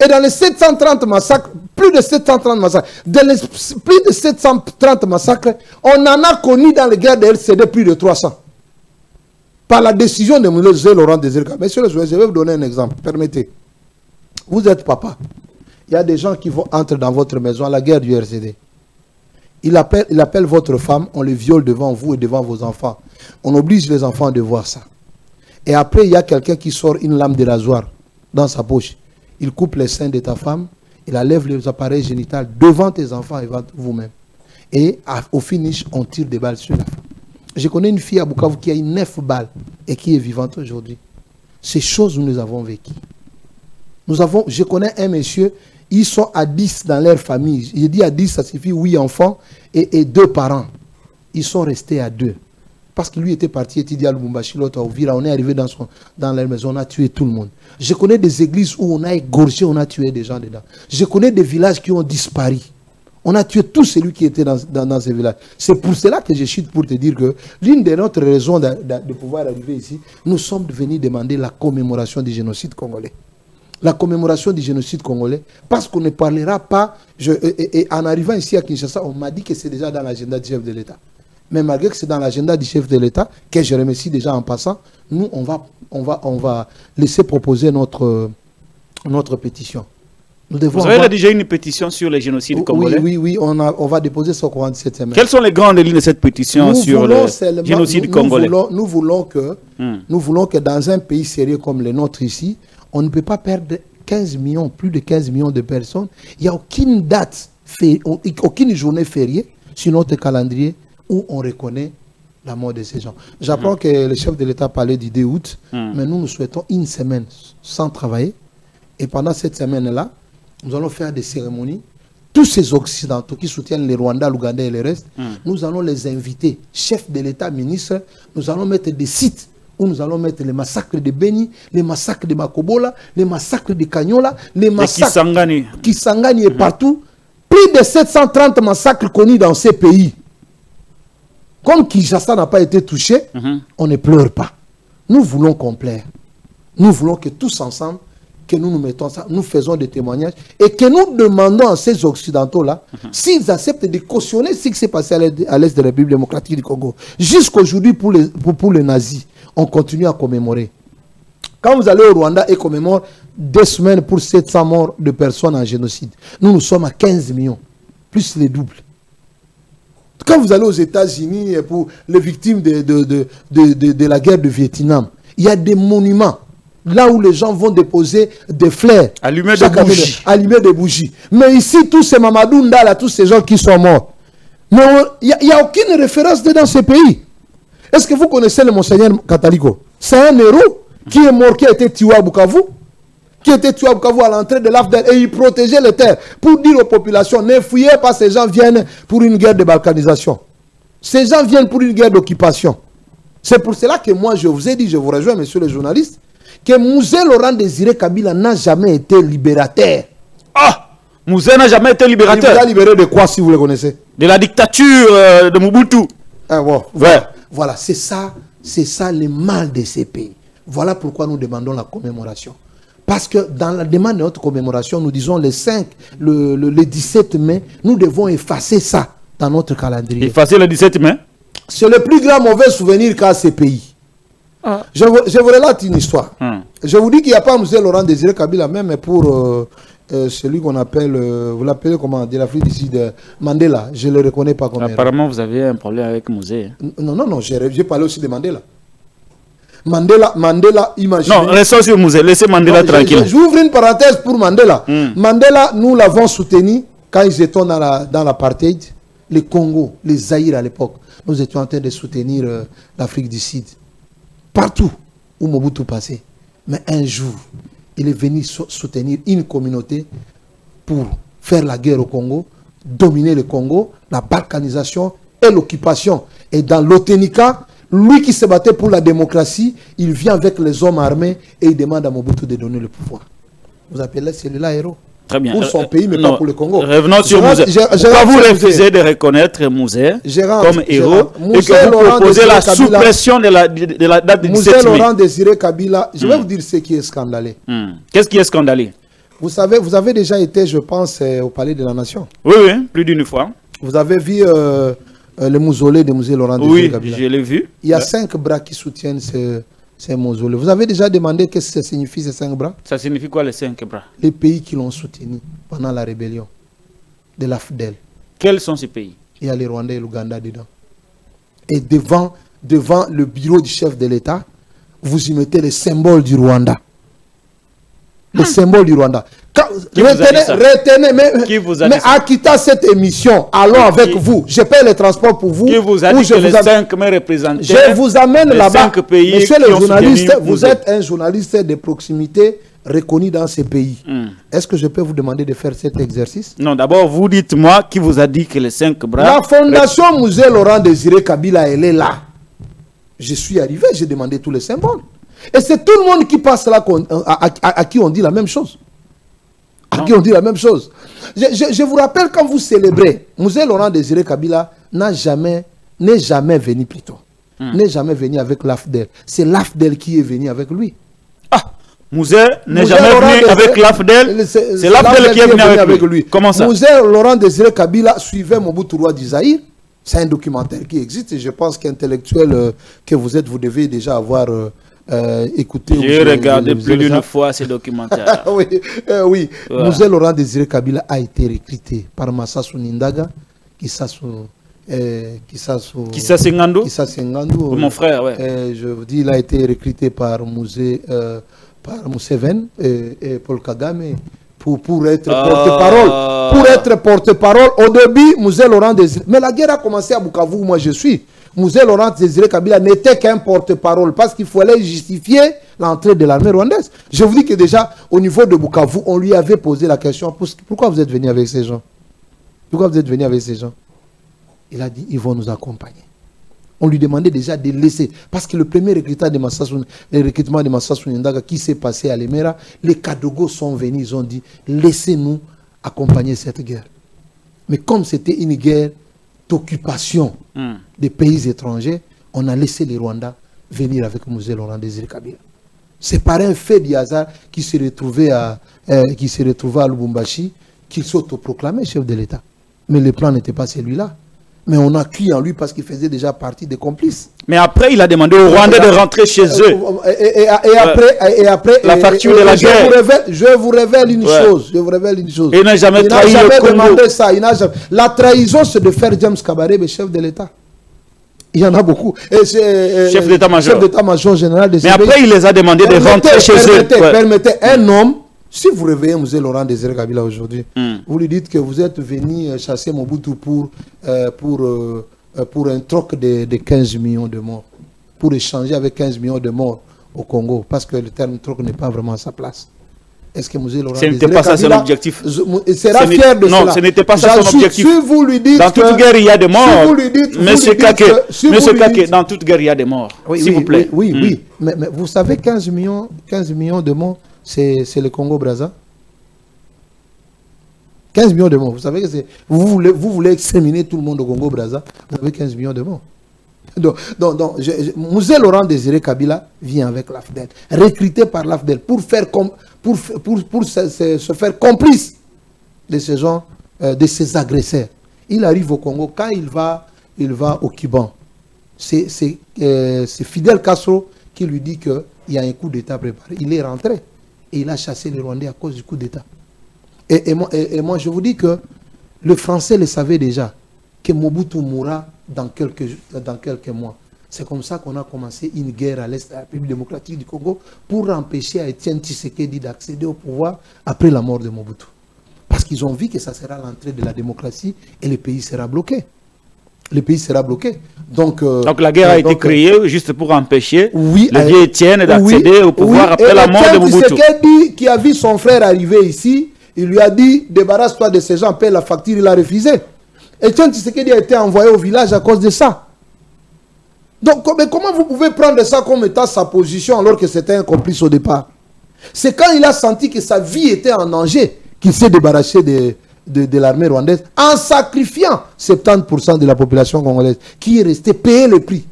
Et dans les 730 massacres, plus de 730 massacres, plus de 730 massacres, on en a connu dans les guerres de LCD plus de 300. Par la décision de M. Laurent Désiré Kabila. Monsieur le journaliste, je vais vous donner un exemple. Permettez. Vous êtes papa. Il y a des gens qui vont entrer dans votre maison à la guerre du RCD. Il appelle votre femme, on le viole devant vous et devant vos enfants. On oblige les enfants de voir ça. Et après, il y a quelqu'un qui sort une lame de rasoir dans sa poche. Il coupe les seins de ta femme, il enlève les appareils génitaux devant tes enfants et devant vous-même. Et au finish, on tire des balles sur la femme. Je connais une fille à Bukavu qui a eu 9 balles et qui est vivante aujourd'hui. Ces choses, nous les avons vécues. Je connais un monsieur, ils sont à 10 dans leur famille. Je dis à 10, ça suffit 8 enfants et 2 parents. Ils sont restés à 2. Parce que lui était parti étudier à Lubumbashi, l'autre à Ouvira. On est arrivé dans leur maison, on a tué tout le monde. Je connais des églises où on a égorgé, on a tué des gens dedans. Je connais des villages qui ont disparu. On a tué tout celui qui était dans ces villages. C'est pour cela que je chute pour te dire que l'une de notre raisons de pouvoir arriver ici, nous sommes venus demander la commémoration du génocide congolais. La commémoration du génocide congolais, parce qu'on ne parlera pas, et en arrivant ici à Kinshasa, on m'a dit que c'est déjà dans l'agenda du chef de l'État. Mais malgré que c'est dans l'agenda du chef de l'État, que je remercie déjà en passant, nous, on va laisser proposer notre pétition. Vous avez déjà une pétition sur le génocide congolais? Oui, on va déposer ça au courant de cette semaine. Quelles sont les grandes lignes de cette pétition sur le génocide congolais? Nous voulons que dans un pays sérieux comme le nôtre ici, on ne peut pas perdre 15 millions, plus de 15 millions de personnes. Il n'y a aucune date, aucune journée fériée sur notre calendrier où on reconnaît la mort de ces gens. J'apprends que le chef de l'État parlait du 2 août, mais nous souhaitons une semaine sans travailler. Et pendant cette semaine-là, nous allons faire des cérémonies. Tous ces Occidentaux qui soutiennent les Rwandais, l'Ouganda et le reste, nous allons les inviter, chefs de l'État, ministres, nous allons mettre des sites où nous allons mettre les massacres de Beni, les massacres de Makobola, les massacres de Kanyola, les massacres Kisangani et partout. Plus de 730 massacres connus dans ces pays. Comme Kinshasa n'a pas été touché, on ne pleure pas. Nous voulons qu'on plaire. Nous voulons que tous ensemble, que nous nous mettons ça, nous faisons des témoignages et que nous demandons à ces Occidentaux-là s'ils acceptent de cautionner ce qui s'est passé à l'Est de la République démocratique du Congo. Jusqu'aujourd'hui, pour les nazis, on continue à commémorer. Quand vous allez au Rwanda et commémore 2 semaines pour 700 morts de personnes en génocide, nous sommes à 15 millions, plus les doubles. Quand vous allez aux États-Unis pour les victimes de la guerre du Vietnam, il y a des monuments là où les gens vont déposer des fleurs, allumer des bougies. Mais ici, tous ces Mamadou Ndala, tous ces gens qui sont morts, mais il n'y a aucune référence dans ces pays. Est-ce que vous connaissez le Monseigneur Kataliko? C'est un héros qui est mort, qui a été tué à Bukavu, à l'entrée de l'Afdel, et il protégeait les terres pour dire aux populations, ne fuyez pas, ces gens viennent pour une guerre de balkanisation. Ces gens viennent pour une guerre d'occupation. C'est pour cela que moi, je vous ai dit, je vous rejoins, monsieur le journaliste, que Mouzé Laurent Désiré Kabila n'a jamais été libérateur. Ah, Mouzé n'a jamais été libérateur. Il a libéré de quoi, si vous le connaissez? De la dictature de Mobutu. Ah, bon, voilà, c'est ça le mal de ces pays. Voilà pourquoi nous demandons la commémoration. Parce que dans la demande de notre commémoration, nous disons le 17 mai, nous devons effacer ça dans notre calendrier. Effacer le 17 mai? C'est le plus grand mauvais souvenir qu'a ces pays. Ah. Je vous relate une histoire. Je vous dis qu'il n'y a pas M. Laurent Désiré Kabila, même pour celui qu'on appelle, vous l'appelez comment, de l'Afrique du Sud, Mandela. Je ne le reconnais pas comme. Apparemment, vous avez un problème avec Mouzé. Non, j'ai parlé aussi de Mandela. Mandela, imaginez. Non, restons sur Mouzé, laissez Mandela tranquille. J'ouvre une parenthèse pour Mandela. Mandela, nous l'avons soutenu quand ils étaient dans l'apartheid. Les Congo, les Zaïre à l'époque, nous étions en train de soutenir l'Afrique du Sud. Partout où Mobutu passait. Mais un jour, il est venu soutenir une communauté pour faire la guerre au Congo, dominer le Congo, la balkanisation et l'occupation. Et dans l'Otenika, lui qui se battait pour la démocratie, il vient avec les hommes armés et il demande à Mobutu de donner le pouvoir. Vous appelez celui-là héros? Très bien. Pour son pays, mais pas pour le Congo. Revenons sur Mouzé. Pourquoi vous refusez de reconnaître Mouzé comme héros et que vous proposez la suppression de la date du 17 mai? Mouzé Laurent Désiré Kabila, je vais vous dire ce qui est scandaleux. Qu'est-ce qui est scandaleux? Vous savez, vous avez déjà été, je pense, au Palais de la Nation. Oui, oui, plus d'une fois. Vous avez vu le mausolée de Musée Laurent Désiré Kabila. Oui, je l'ai vu. Il y a 5 bras qui soutiennent ces mausolées. Vous avez déjà demandé qu'est-ce que ça signifie, ces 5 bras? Ça signifie quoi, les 5 bras? Les pays qui l'ont soutenu pendant la rébellion de l'AFDEL. Quels sont ces pays? Il y a les Rwandais et l'Ouganda dedans. Et devant le bureau du chef de l'État, vous y mettez les symboles du Rwanda. Les symboles du Rwanda. Retenez, mais à quitter cette émission, allons avec vous. Je paie les transports pour vous. Qui vous a dit que les 5 me représentaient? Je vous amène là-bas. Monsieur le journaliste, vous êtes un journaliste de proximité reconnu dans ces pays. Est-ce que je peux vous demander de faire cet exercice? Non, d'abord, vous dites-moi qui vous a dit que les 5 bras... La fondation Musée Laurent Désiré Kabila, elle est là. Je suis arrivé, j'ai demandé tous les symboles. Et c'est tout le monde qui passe là à qui on dit la même chose. À qui on dit la même chose. Je vous rappelle, quand vous célébrez, Musée Laurent Désiré Kabila n'est jamais venu plutôt. N'est jamais venu avec l'AFDEL. C'est l'AFDEL qui est venu avec lui. Ah, Musée n'est jamais venu avec l'AFDEL. C'est l'AFDEL qui est venu avec lui. Comment ça? Musée Laurent Désiré Kabila suivait Mobutu Roi du Zaïre. C'est un documentaire qui existe et je pense qu'intellectuel que vous êtes, vous devez déjà avoir... écoutez, j'ai regardé plus d'une fois ces documentaires. Oui, oui. Voilà. Musée Laurent Désiré Kabila a été recruté par Massassou Nindaga, Kissa Sengando, mon frère. Ouais. Je vous dis, il a été recruté par Museveni et Paul Kagame pour être porte-parole. Pour être porte-parole, au début, Musée Laurent Désiré. Mais la guerre a commencé à Bukavu, où moi je suis. Musée Laurent Désiré Kabila n'était qu'un porte-parole parce qu'il fallait justifier l'entrée de l'armée rwandaise. Je vous dis que déjà, au niveau de Bukavu, on lui avait posé la question, pourquoi vous êtes venu avec ces gens? Pourquoi vous êtes venu avec ces gens? Il a dit, ils vont nous accompagner. On lui demandait déjà de laisser, parce que le premier recrutement de Massassou Nindaga qui s'est passé à Lemera, les Kadogos sont venus, ils ont dit, laissez-nous accompagner cette guerre. Mais comme c'était une guerre d'occupation des pays étrangers, on a laissé les Rwandais venir avec Musée Laurent Désiré Kabila. C'est par un fait du hasard qui s'est retrouvé à Lubumbashi, qu'il s'autoproclamait chef de l'État. Mais le plan n'était pas celui-là. Mais on a crié en lui parce qu'il faisait déjà partie des complices. Mais après, il a demandé aux Rwandais de rentrer chez eux. Et après, la facture de la guerre. Je vous révèle une chose. Il n'a jamais trahi le Congo. Demandé ça. La trahison, c'est de faire James Kabarebe chef de l'État. Il y en a beaucoup. Chef d'état-major général des Mais après, il les a demandé de rentrer chez eux. Permettez un homme. Si vous réveillez Musée Laurent Désiré Kabila aujourd'hui, vous lui dites que vous êtes venu chasser Mobutu pour un troc de 15 millions de morts, pour échanger avec 15 millions de morts au Congo, parce que le terme troc n'est pas vraiment à sa place. Est-ce que Musée Laurent Désiré Kabila... Ce n'était pas ça son objectif. Il sera fier de cela. Non, ce n'était pas ça son objectif. Si vous lui dites dans toute guerre, il y a des morts. Monsieur Kake, dans toute guerre, il y a des morts. S'il vous plaît. Oui. Mais vous savez, 15 millions de morts, c'est le Congo-Brazza. 15 millions de morts. Vous savez que c'est... Vous voulez exterminer tout le monde au Congo-Brazza. Vous avez 15 millions de morts. Musée Laurent Désiré Kabila vient avec l'AFDEL. Recruté par l'AFDEL pour se faire complice de ces gens, de ces agresseurs. Il arrive au Congo. Quand il va au Cuban, c'est Fidel Castro qui lui dit qu'il y a un coup d'État préparé. Il est rentré. Et il a chassé les Rwandais à cause du coup d'État. Et moi, je vous dis que le Français le savait déjà, que Mobutu mourra dans quelques mois. C'est comme ça qu'on a commencé une guerre à l'est de la République démocratique du Congo pour empêcher à Étienne Tshisekedi d'accéder au pouvoir après la mort de Mobutu. Parce qu'ils ont vu que ça sera l'entrée de la démocratie et le pays sera bloqué. Le pays sera bloqué. Donc la guerre a été créée juste pour empêcher le vieux Étienne d'accéder au pouvoir après la mort de Mobutu. Tshisekedi, qui a vu son frère arriver ici, il lui a dit, débarrasse-toi de ces gens, paie la facture, il a refusé. Étienne Tshisekedi a été envoyé au village à cause de ça. Donc comment vous pouvez prendre ça comme étant sa position alors que c'était un complice au départ? C'est quand il a senti que sa vie était en danger qu'il s'est débarrassé de l'armée rwandaise en sacrifiant 70% de la population congolaise qui est restée payer le prix.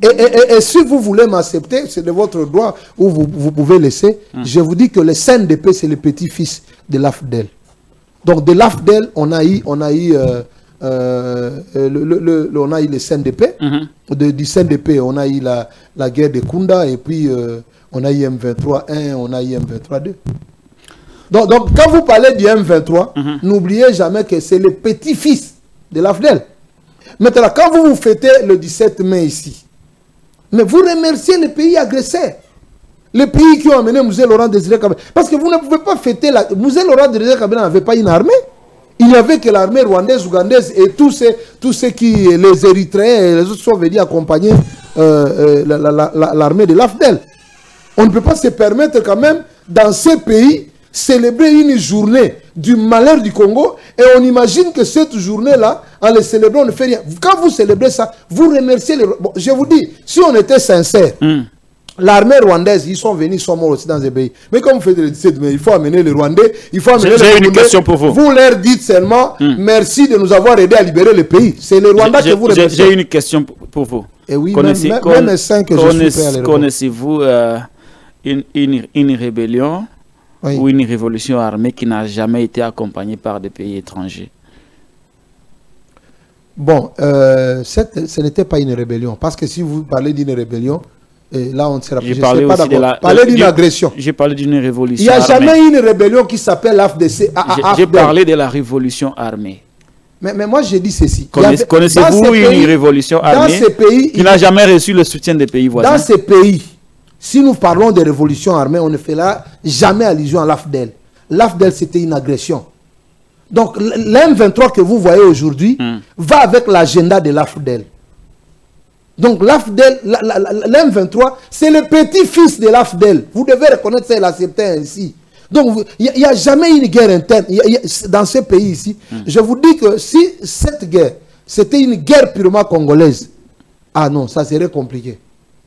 Et si vous voulez m'accepter, c'est de votre droit ou vous pouvez laisser. Je vous dis que le CNDP, c'est le petit-fils de l'AFDEL. Donc de l'AFDEL, on a eu le CNDP. Du CNDP, on a eu la guerre de Kunda et puis on a eu M23-1, on a eu M23-2. Donc quand vous parlez du M23, n'oubliez jamais que c'est le petit-fils de l'AFDEL. Maintenant, quand vous fêtez le 17 mai ici, mais vous remerciez les pays agresseurs. Les pays qui ont amené Mzee Laurent Désiré Kabila. Parce que vous ne pouvez pas fêter la... Mzee Laurent Désiré Kabila n'avait pas une armée. Il n'y avait que l'armée rwandaise, ougandaise et tous ceux qui, les Érythréens et les autres sont venus accompagner l'armée de l'AFDEL. On ne peut pas se permettre quand même, dans ces pays, célébrer une journée du malheur du Congo et on imagine que cette journée-là, en le célébrant, on ne fait rien. Quand vous célébrez ça, vous remerciez les... Bon, je vous dis, si on était sincère, l'armée rwandaise, ils sont venus, ils sont morts aussi dans ces pays. Mais comme vous faites le 17 mai, il faut amener les Rwandais, il faut amener les Rwandais. J'ai une question pour vous. Vous leur dites seulement, merci de nous avoir aidés à libérer le pays. C'est les Rwandais que vous remerciez. J'ai une question pour vous. Et oui, même les 5 que je suis prêt à les répondre. Connaissez-vous une rébellion ou une révolution armée qui n'a jamais été accompagnée par des pays étrangers? Bon, ce n'était pas une rébellion. Parce que si vous parlez d'une rébellion, là on ne sera plus. Parlez d'une agression. J'ai parlé d'une révolution. Il n'y a jamais eu une rébellion qui s'appelle l'AFDC. J'ai parlé de la révolution armée. Mais moi j'ai dit ceci. Connaissez-vous une révolution armée qui n'a jamais reçu le soutien des pays voisins? Dans ces pays, si nous parlons de révolution armée, on ne fait là jamais allusion à l'AFDEL. L'AFDEL, c'était une agression. Donc, l'M23 que vous voyez aujourd'hui va avec l'agenda de l'AFDEL. Donc, l'AFDEL, l'M23, c'est le petit-fils de l'AFDEL. Vous devez reconnaître ça et l'accepter ainsi. Donc, il n'y a jamais une guerre interne dans ce pays ici. Je vous dis que si cette guerre, c'était une guerre purement congolaise, ah non, ça serait compliqué.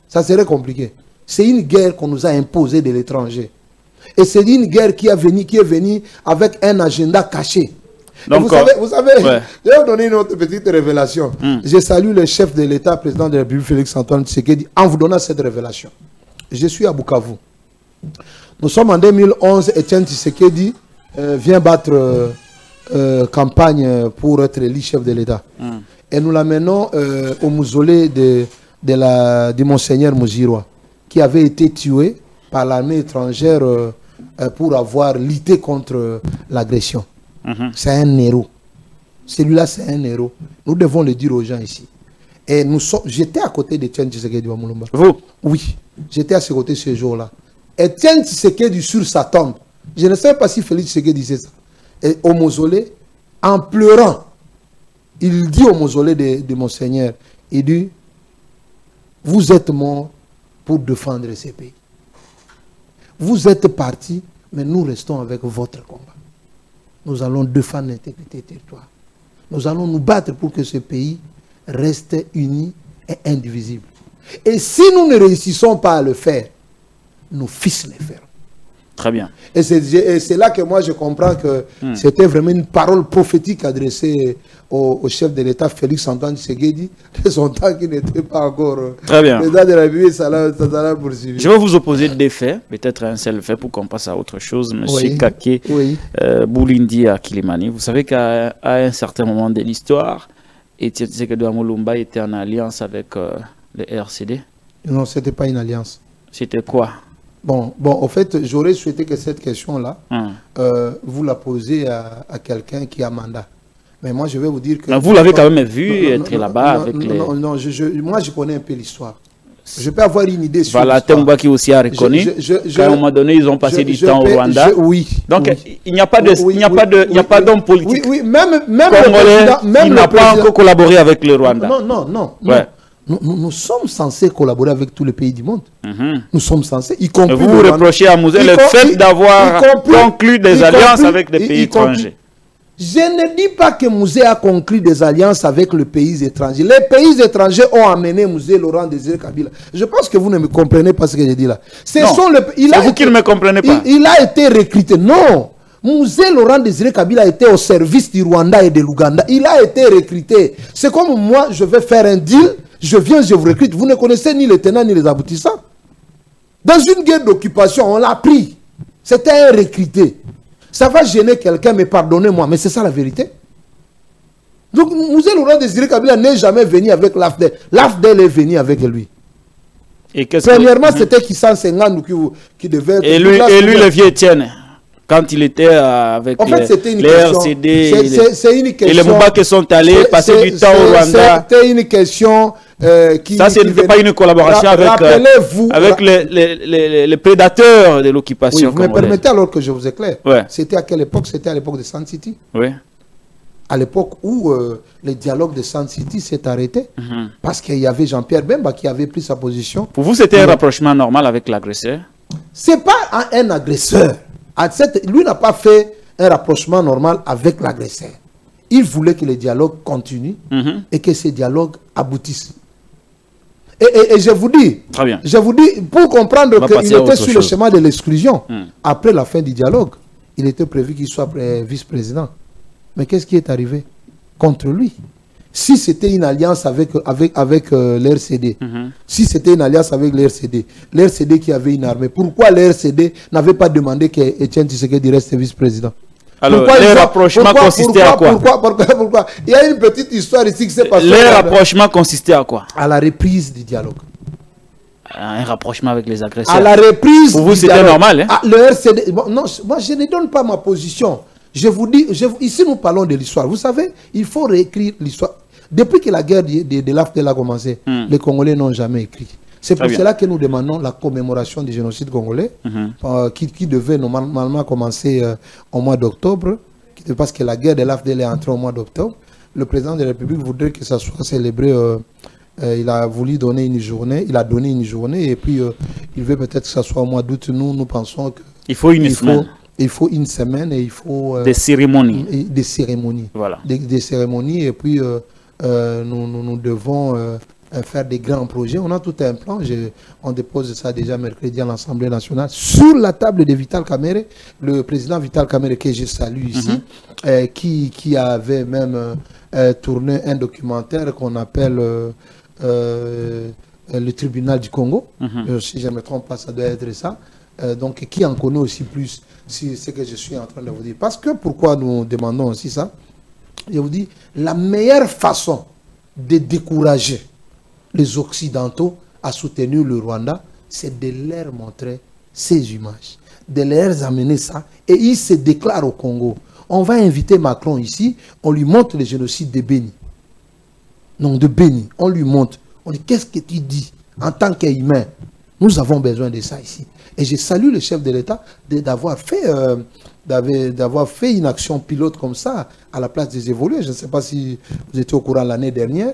Ça serait compliqué. C'est une guerre qu'on nous a imposée de l'étranger. Et c'est une guerre qui est venue avec un agenda caché. Donc, vous savez ouais. Je vais vous donner une autre petite révélation. Je salue le chef de l'État, président de la République, Félix-Antoine Tshisekedi, en vous donnant cette révélation. Je suis à Bukavu. Nous sommes en 2011, Etienne Tshisekedi vient battre campagne pour être élu chef de l'État. Et nous l'amenons au mausolée de Monseigneur Muzirwa, qui avait été tué par l'armée étrangère pour avoir lutté contre l'agression. C'est un héros. Celui-là, c'est un héros. Nous devons le dire aux gens ici. Et j'étais à côté d'Etienne Tshisekedi Wamulumba. Vous? Oui, j'étais à ses côtés ce jour-là. Etienne Tshisekedi sur sa tombe. Je ne sais pas si Félix Tshisekedi disait ça. Et au mausolée, en pleurant, il dit au mausolée de Monseigneur, il dit, vous êtes mort pour défendre ces pays. Vous êtes partis, mais nous restons avec votre combat. Nous allons défendre l'intégrité du territoire. Nous allons nous battre pour que ce pays reste uni et indivisible. Et si nous ne réussissons pas à le faire, nos fils le feront. Très bien. Et c'est là que moi je comprends que c'était vraiment une parole prophétique adressée au chef de l'État, Félix-Antoine Tshisekedi, de son temps qui n'était pas encore président de la République. Je vais vous opposer des faits, peut-être un seul fait pour qu'on passe à autre chose. Monsieur Kake Boulindi à Kilimani, vous savez qu'à un certain moment de l'histoire, Etienne Tshisekedi Wamulumba était en alliance avec le RCD. Non, ce n'était pas une alliance. C'était quoi? Bon, en fait, j'aurais souhaité que cette question-là, vous la posez à quelqu'un qui a mandat. Mais moi, je vais vous dire que... Mais vous l'avez quand même vu être là-bas avec les... Non, moi, je connais un peu l'histoire. Je peux avoir une idée sur l'histoire. Temba qui aussi a reconnu qu'à un moment donné, ils ont passé du temps au Rwanda. Oui. Donc, il n'y a pas d'homme politique même congolais qui n'a pas encore collaboré avec le Rwanda. Non. Nous sommes censés collaborer avec tous les pays du monde. Nous sommes censés, y compris... Vous reprochez à Muzé le fait d'avoir conclu des alliances avec des pays étrangers. Je ne dis pas que Muzé a conclu des alliances avec les pays étrangers. Les pays étrangers ont amené Muzé Laurent Désiré Kabila. Je pense que vous ne me comprenez pas ce que je dis là. C'est vous qui ne me comprenez pas. Il a été recruté. Non. Muzé Laurent Désiré Kabila était au service du Rwanda et de l'Ouganda. Il a été recruté. C'est comme moi, je vais faire un deal Je viens, je vous recrute. Vous ne connaissez ni les tenants ni les aboutissants. Dans une guerre d'occupation, on l'a pris. C'était un recruté. Ça va gêner quelqu'un, mais pardonnez-moi, mais c'est ça la vérité. Donc, Moussa Laurent Désiré Kabila n'est jamais venu avec l'AFDEL. L'AFDEL est venu avec lui. Et premièrement, c'était Kissan Senghane qui devait... Et lui le vieux Etienne, quand il était avec les RCD, c'est une question, et les Mouba qui sont allés passer du temps au Rwanda. C'était une question... ça, ce n'était pas une collaboration avec les prédateurs de l'occupation. Oui, vous me permettez alors que je vous éclaire. Ouais. C'était à quelle époque? C'était à l'époque de Sun City. Oui. À l'époque où le dialogue de Sun City s'est arrêté, parce qu'il y avait Jean-Pierre Bemba qui avait pris sa position. Pour vous, c'était un rapprochement normal avec l'agresseur? C'est pas un agresseur. Lui n'a pas fait un rapprochement normal avec l'agresseur. Il voulait que le dialogue continue et que ce dialogue aboutisse. Et je vous dis, très bien. Je vous dis, pour comprendre qu'il était sur le chemin de l'exclusion, après la fin du dialogue, il était prévu qu'il soit vice-président. Mais qu'est-ce qui est arrivé contre lui? Si c'était une alliance avec l'RCD, si c'était une alliance avec l'RCD qui avait une armée, pourquoi l'RCD n'avait pas demandé qu'Etienne Tshisekedi reste vice-président? Alors, le rapprochement consistait à quoi? Pourquoi? Il y a une petite histoire ici qui s'est passée. Le rapprochement consistait à quoi? À la reprise du dialogue. Un rapprochement avec les agresseurs. À la reprise. Pour vous, c'était normal, hein? Le RCD. Bon, non, moi, je ne donne pas ma position. Je vous dis, ici nous parlons de l'histoire. Vous savez, il faut réécrire l'histoire. Depuis que la guerre de l'AFDEL a commencé, les Congolais n'ont jamais écrit. C'est pour cela que nous demandons la commémoration du génocide congolais, qui devait normalement commencer au mois d'octobre, parce que la guerre de l'AFDEL est entrée au mois d'octobre. Le président de la République voudrait que ça soit célébré. Il a voulu donner une journée, il a donné une journée, et puis il veut peut-être que ça soit au mois d'août. Nous pensons que il faut une semaine. Il faut une semaine et il faut... des cérémonies. Des cérémonies. Voilà. Des cérémonies, et puis nous devons faire des grands projets. On a tout un plan. On dépose ça déjà mercredi à l'Assemblée nationale sur la table de Vital Kamerhe, le président Vital Kamerhe que je salue ici, qui avait même tourné un documentaire qu'on appelle le tribunal du Congo. Si je ne me trompe pas, ça doit être ça. Donc, qui en connaît aussi plus, c'est ce que je suis en train de vous dire. Parce que pourquoi nous demandons aussi ça? Je vous dis, la meilleure façon de décourager les Occidentaux à soutenir le Rwanda, c'est de leur montrer ces images, de leur amener ça, et ils se déclarent au Congo. On va inviter Macron ici, on lui montre le génocide de Béni. Non, de Béni, on lui montre. On dit, qu'est-ce que tu dis en tant qu'humain? Nous avons besoin de ça ici. Et je salue le chef de l'État d'avoir fait une action pilote comme ça à la place des évolués. Je ne sais pas si vous étiez au courant l'année dernière.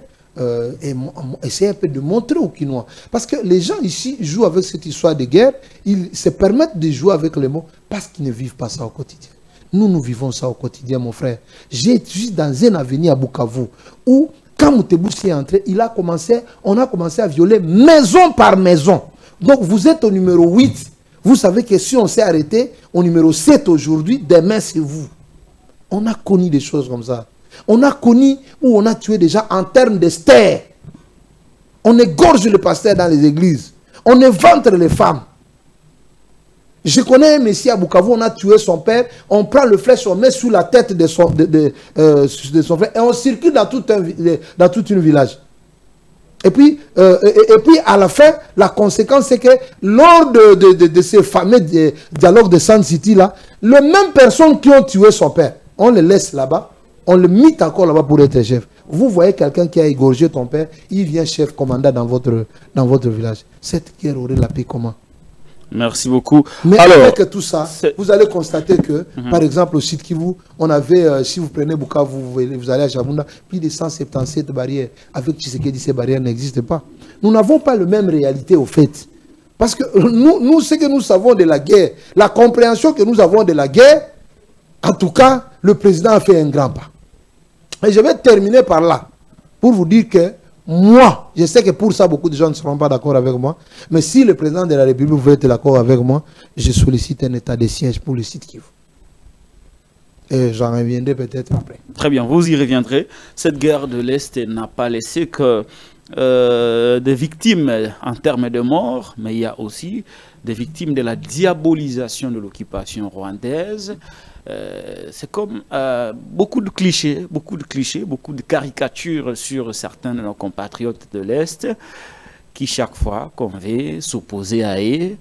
Et essayer un peu de montrer aux Kinois. Parce que les gens ici jouent avec cette histoire de guerre. Ils se permettent de jouer avec les mots parce qu'ils ne vivent pas ça au quotidien. Nous vivons ça au quotidien, mon frère. J'ai été dans un avenir à Bukavu où, quand Mouteboussy est entré, on a commencé à violer maison par maison. Donc vous êtes au numéro 8. Vous savez que si on s'est arrêté au numéro 7 aujourd'hui, demain c'est vous. On a connu des choses comme ça. On a connu où on a tué déjà en termes de stères. On égorge le pasteur dans les églises. On éventre les femmes. Je connais un messie à Bukavu, on a tué son père, on prend le flèche, on met sous la tête de son frère et on circule dans tout un village. Et puis à la fin, la conséquence c'est que lors de ces fameux dialogues de Sun City là, les mêmes personnes qui ont tué son père, on les laisse là-bas, on le mit encore là-bas pour être chef. Vous voyez quelqu'un qui a égorgé ton père, il vient chef commandant dans votre village. Cette guerre aurait la paix comment? Merci beaucoup. Mais alors, avec tout ça, vous allez constater que, par exemple, au site Kivu, on avait, si vous prenez Bukavu, vous allez à Jabunda, plus de 177 barrières. Avec Tshisekedi, ces barrières n'existent pas. Nous n'avons pas la même réalité au fait. Parce que nous, ce que nous savons de la guerre, la compréhension que nous avons de la guerre, en tout cas, le président a fait un grand pas. Et je vais terminer par là, pour vous dire que moi, je sais que pour ça, beaucoup de gens ne seront pas d'accord avec moi. Mais si le président de la République veut être d'accord avec moi, je sollicite un état de siège pour le site Kivu. Et j'en reviendrai peut-être après. Très bien, vous y reviendrez. Cette guerre de l'Est n'a pas laissé que des victimes en termes de mort, mais il y a aussi des victimes de la diabolisation de l'occupation rwandaise. C'est comme beaucoup de clichés, beaucoup de caricatures sur certains de nos compatriotes de l'Est qui chaque fois qu'on veut s'opposer à eux,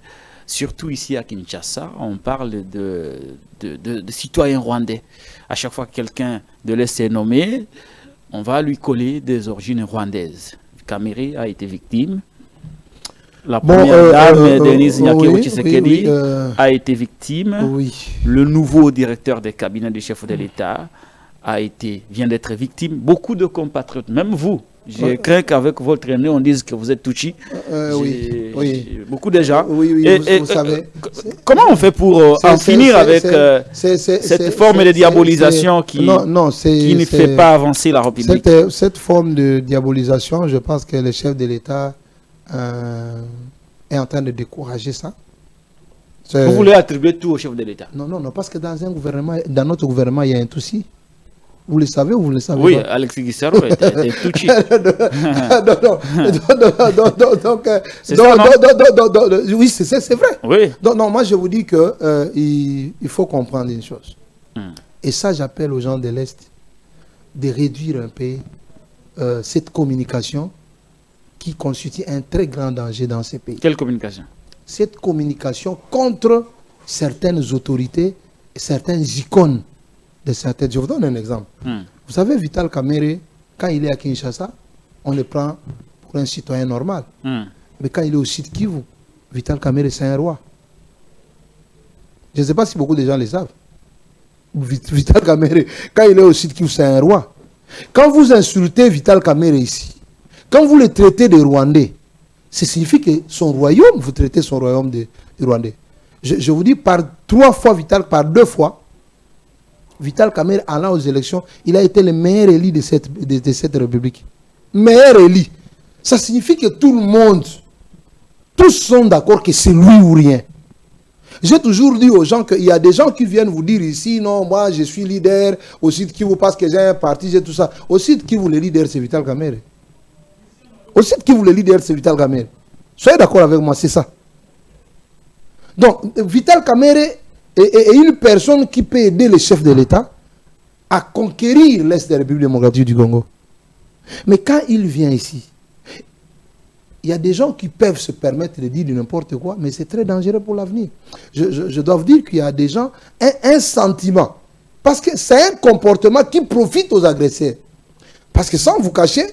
surtout ici à Kinshasa, on parle de citoyens rwandais. À chaque fois que quelqu'un de l'Est est nommé, on va lui coller des origines rwandaises. Kamere a été victime. La première dame, Denise Nyakero Tshisekedi, a été victime. Le nouveau directeur des cabinets du chef de l'État vient d'être victime. Beaucoup de compatriotes, même vous, je crains qu'avec votre nez, on dise que vous êtes Tutsi. Beaucoup de gens. Vous savez. Comment on fait pour en finir avec cette forme de diabolisation qui ne fait pas avancer la République? Cette forme de diabolisation, je pense que le chef de l'État est en train de décourager ça. Vous voulez attribuer tout au chef de l'État? Non, parce que dans notre gouvernement, il y a un Tutsi. Vous le savez ou vous le savez? Oui, Alexis Guissaro était Tutsi. Oui, c'est vrai. Oui. Non, moi je vous dis que il faut comprendre une chose. Et ça, j'appelle aux gens de l'Est de réduire un peu cette communication qui constitue un très grand danger dans ces pays. Quelle communication? Cette communication contre certaines autorités, certaines icônes de certaines. Je vous donne un exemple. Vous savez, Vital Kamerhe, quand il est à Kinshasa, on le prend pour un citoyen normal. Mais quand il est au Sud Kivu, Vital Kamerhe, c'est un roi. Je ne sais pas si beaucoup de gens le savent. Vital Kamerhe, quand il est au Sud Kivu, c'est un roi. Quand vous insultez Vital Kamerhe ici, quand vous le traitez de Rwandais, ça signifie que son royaume, vous traitez son royaume de Rwandais. Je vous dis, par 3 fois Vital, par 2 fois, Vital Kamerhe allant aux élections, il a été le meilleur élu de cette république. Meilleur élu. Ça signifie que tout le monde, tous sont d'accord que c'est lui ou rien. J'ai toujours dit aux gens qu'il y a des gens qui viennent vous dire ici, non, moi je suis leader, au Sud Kivu parce que j'ai un parti, j'ai tout ça. Au Sud Kivu, le leader c'est Vital Kamerhe. Au Sud Kivu, le leader c'est Vital Kamerhe. Soyez d'accord avec moi, c'est ça. Donc, Vital Kamerhe est une personne qui peut aider le chef de l'État à conquérir l'Est de la République démocratique du Congo. Mais quand il vient ici, il y a des gens qui peuvent se permettre de dire n'importe quoi, mais c'est très dangereux pour l'avenir. Je dois vous dire qu'il y a des gens, un sentiment, parce que c'est un comportement qui profite aux agresseurs. Parce que sans vous cacher,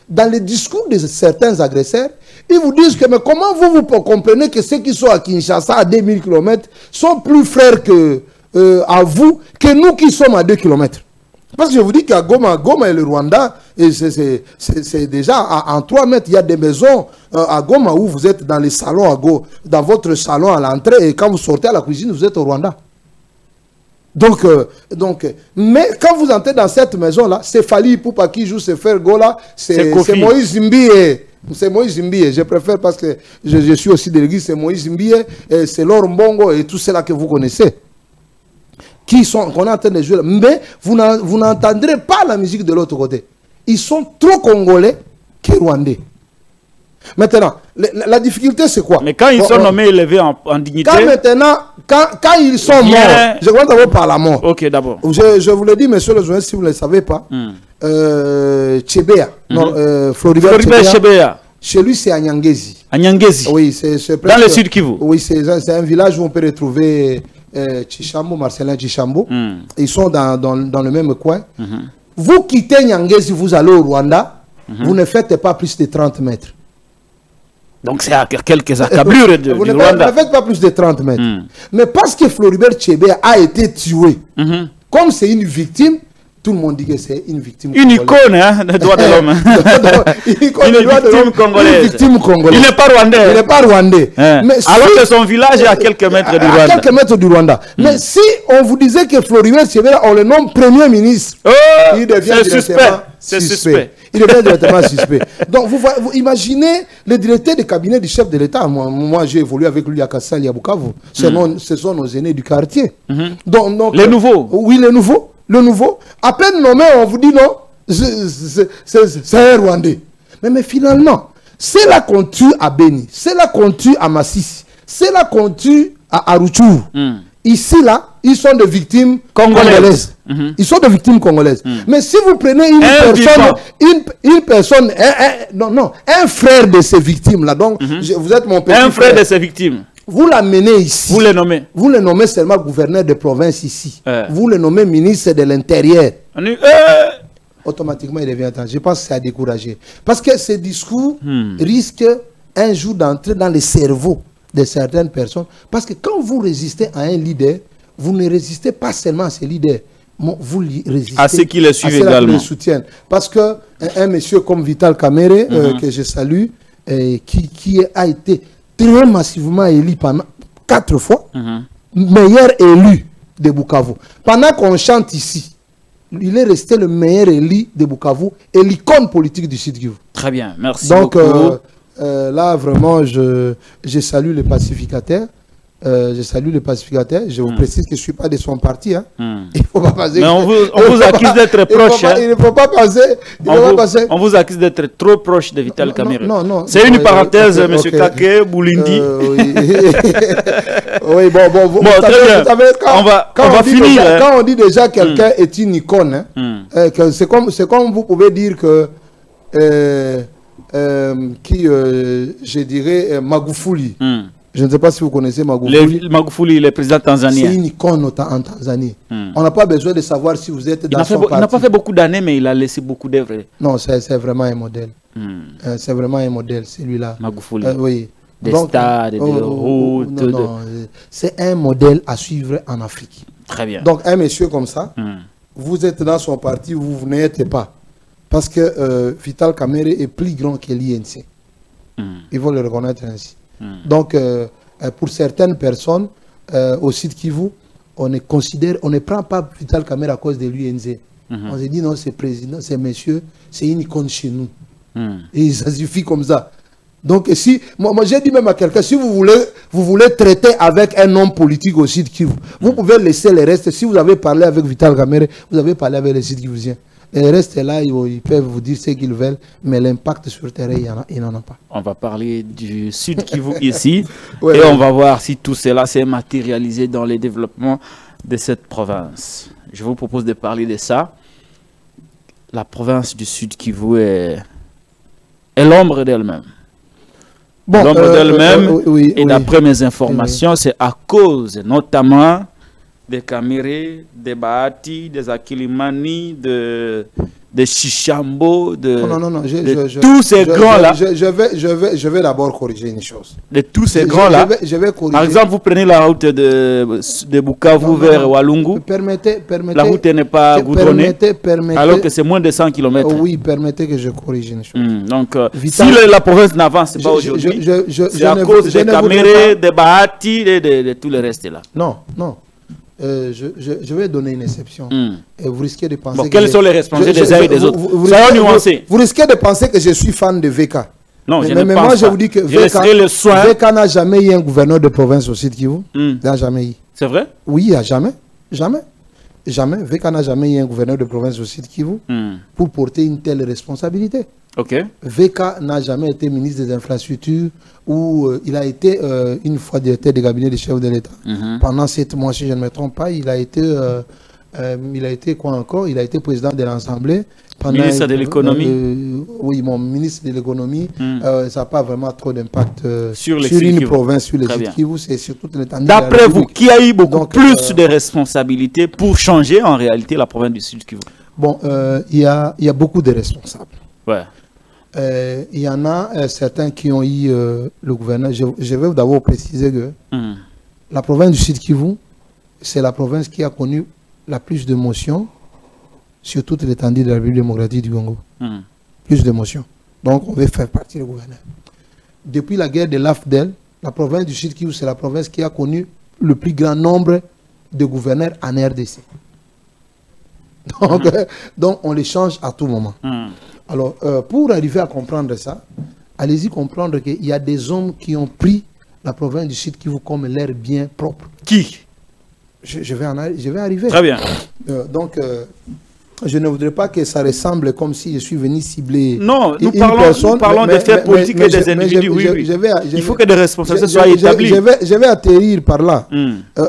dans les discours de certains agresseurs, ils vous disent que mais comment vous comprenez que ceux qui sont à Kinshasa à 2000 km sont plus frères que, à vous que nous qui sommes à 2 km. Parce que je vous dis qu'à Goma et le Rwanda, c'est déjà en 3 mètres, il y a des maisons à Goma où vous êtes dans les salons, dans votre salon à l'entrée, et quand vous sortez à la cuisine, vous êtes au Rwanda. Donc, mais quand vous entrez dans cette maison-là, c'est Fally Ipupa qui joue ce frère Gola, c'est Moïse Mbie. C'est Moïse Mbie, je préfère parce que je suis aussi de l'église, c'est Moïse Mbie, c'est Laure Mbongo et tout cela que vous connaissez. Qu'on est en train de jouer. Mais vous n'entendrez pas la musique de l'autre côté. Ils sont trop congolais que rwandais. Maintenant, la difficulté c'est quoi? Mais quand ils sont nommés élevés en dignité. Quand ils sont morts, je commence d'abord par la mort. Ok, d'abord. Je vous le dis, monsieur le journaliste, si vous ne le savez pas, Tchébéa, Floribert Tchébéa, chez lui c'est à Nyangezi. À Nyangezi? Oui, c'est dans le Sud Kivu? Oui, c'est un village où on peut retrouver Tchishambo, Marcelin Tchishambo. Ils sont dans le même coin. Vous quittez Nyangezi, vous allez au Rwanda, vous ne faites pas plus de 30 mètres. Donc c'est à quelques accablures du Rwanda. Vous ne faites pas plus de 30 mètres. Mais parce que Floribert Tchébéa a été tué, comme c'est une victime, tout le monde dit que c'est une victime congolaise. Une icône hein, des droits de l'homme. Une victime congolaise. Il n'est pas rwandais. Il n'est pas rwandais. Mais alors que son village est à quelques mètres du Rwanda. À quelques mètres du Rwanda. Mais si on vous disait que Floribert Tchébéa, on le nomme Premier ministre, il devient suspect. Il devient directement suspect. Donc, vous imaginez le directeur de cabinet du chef de l'État. Moi j'ai évolué avec lui à Kassali, à Bukavu. Ce sont nos aînés du quartier. Donc, les nouveaux. Oui, les nouveaux. Le nouveau. À peine nommé, on vous dit non, c'est un Rwandais. Mais finalement, c'est là qu'on tue à Beni, c'est là qu'on tue à Massis, c'est là qu'on tue à Aruchuru. Ici, là, ils sont des victimes congolaises. Ils sont des victimes congolaises. Mais si vous prenez une personne, un frère de ces victimes-là, donc vous êtes mon petit frère. Un frère de ces victimes. Vous l'amenez ici. Vous le nommez. Vous le nommez seulement gouverneur de province ici. Vous le nommez ministre de l'Intérieur. Automatiquement, il devient temps. Je pense que c'est à décourager. Parce que ce discours risque un jour d'entrer dans le cerveau de certaines personnes. Parce que quand vous résistez à un leader, vous ne résistez pas seulement à ce leader. Vous résistez à ceux qui le suivent également. Qui le soutiennent. Parce qu'un monsieur comme Vital Kamerhe, que je salue, qui a été très massivement élu pendant 4 fois, meilleur élu de Bukavu. Pendant qu'on chante ici, il est resté le meilleur élu de Bukavu et l'icône politique du Sud Kivu. Très bien, merci beaucoup. Donc là, vraiment, je salue les pacificateurs. Je salue les pacificateurs. Je vous précise que je ne suis pas de son parti. Hein. Il faut pas passer. Mais on vous accuse d'être proche. Il ne faut pas passer. On vous accuse d'être trop proche de Vital Kamerhe. Non. C'est une parenthèse, M. Kake Boulindi. Oui, bon, vous savez, quand on finir. Quand on dit déjà quelqu'un est une icône, c'est comme vous pouvez dire que je dirais Magufuli. Je ne sais pas si vous connaissez Magufuli. Magufuli, le président tanzanien. C'est une icône en Tanzanie. On n'a pas besoin de savoir si vous êtes dans son parti. Il n'a pas fait beaucoup d'années, mais il a laissé beaucoup d'œuvres. Non, c'est vraiment un modèle. C'est vraiment un modèle, celui-là. Magufuli. Oui. Des stades, des routes. Non, c'est un modèle à suivre en Afrique. Très bien. Donc, un monsieur comme ça, vous êtes dans son parti, vous n'êtes pas. Parce que Vital Kamerhe est plus grand que l'INC. Il faut le reconnaître ainsi. Donc, pour certaines personnes, au Sud Kivu, on ne prend pas Vital Kamerhe à cause de l'UNZ. On se dit non, c'est président, c'est monsieur, c'est une icône chez nous. Et ça suffit comme ça. Donc, si, moi j'ai dit même à quelqu'un, si vous voulez traiter avec un homme politique au Sud Kivu, vous pouvez laisser le reste. Si vous avez parlé avec Vital Kamerhe, vous avez parlé avec les Sud Kivusiens. Les restes là, ils peuvent vous dire ce qu'ils veulent, mais l'impact sur le terrain, il n'en a pas. On va parler du Sud Kivu ici, et on va voir si tout cela s'est matérialisé dans le développement de cette province. Je vous propose de parler de ça. La province du Sud Kivu est l'ombre d'elle-même. Bon, l'ombre d'elle-même, et d'après mes informations, c'est à cause notamment des Kamerhe, des Bahati, des Akilimani, de Chichambo, de tous ces grands-là. Je vais d'abord corriger une chose. De tous ces grands-là. Par exemple, vous prenez la route de Bukavu vers Walungu. La route n'est pas goudronnée, alors que c'est moins de 100 km. Oui, permettez que je corrige une chose. Donc, si la province n'avance pas aujourd'hui, c'est à cause des Kamerhe, des Bahati et de tout le reste là. Non. Je vais donner une exception. Et vous risquez de penser que quelles sont les responsabilités des uns et des autres? Soyons nuancés. Vous risquez de penser que je suis fan de VK. Non, mais moi, je vous dis que VK n'a jamais eu un gouverneur de province au Sud Kivu. Il n'a jamais eu. C'est vrai? Oui, il n'y a jamais. Jamais. VK n'a jamais eu un gouverneur de province au Sud Kivu pour porter une telle responsabilité. VK n'a jamais été ministre des Infrastructures où il a été une fois directeur de cabinet du chef de l'État. Pendant 7 mois, si je ne me trompe pas, il a été quoi encore? Il a été président de l'Assemblée. Ministre de l'économie. Oui, mon ministre de l'économie. Ça n'a pas vraiment trop d'impact sur une province, sur les Sud Kivu. C'est sur toute l'étendue. D'après vous, qui a eu beaucoup plus de responsabilités pour changer en réalité la province du Sud Kivu? Bon, il y a beaucoup de responsables. Ouais. Il y en a certains qui ont eu le gouverneur. Je vais d'abord préciser que la province du Sud Kivu, c'est la province qui a connu la plus d'émotions sur toute l'étendue de la République démocratique du Congo. Plus d'émotions. Donc, on veut faire partie du gouverneur. Depuis la guerre de l'AFDEL, la province du Sud Kivu, c'est la province qui a connu le plus grand nombre de gouverneurs en RDC. Donc, on les change à tout moment. Alors, pour arriver à comprendre ça, allez-y comprendre qu'il y a des hommes qui ont pris la province du Sud Kivu comme leur bien propre. Qui? Je vais arriver. Très bien. Je ne voudrais pas que ça ressemble comme si je suis venu cibler non, nous parlons des faits politiques et des individus. Il faut que des responsabilités soient établies. Je vais atterrir par là.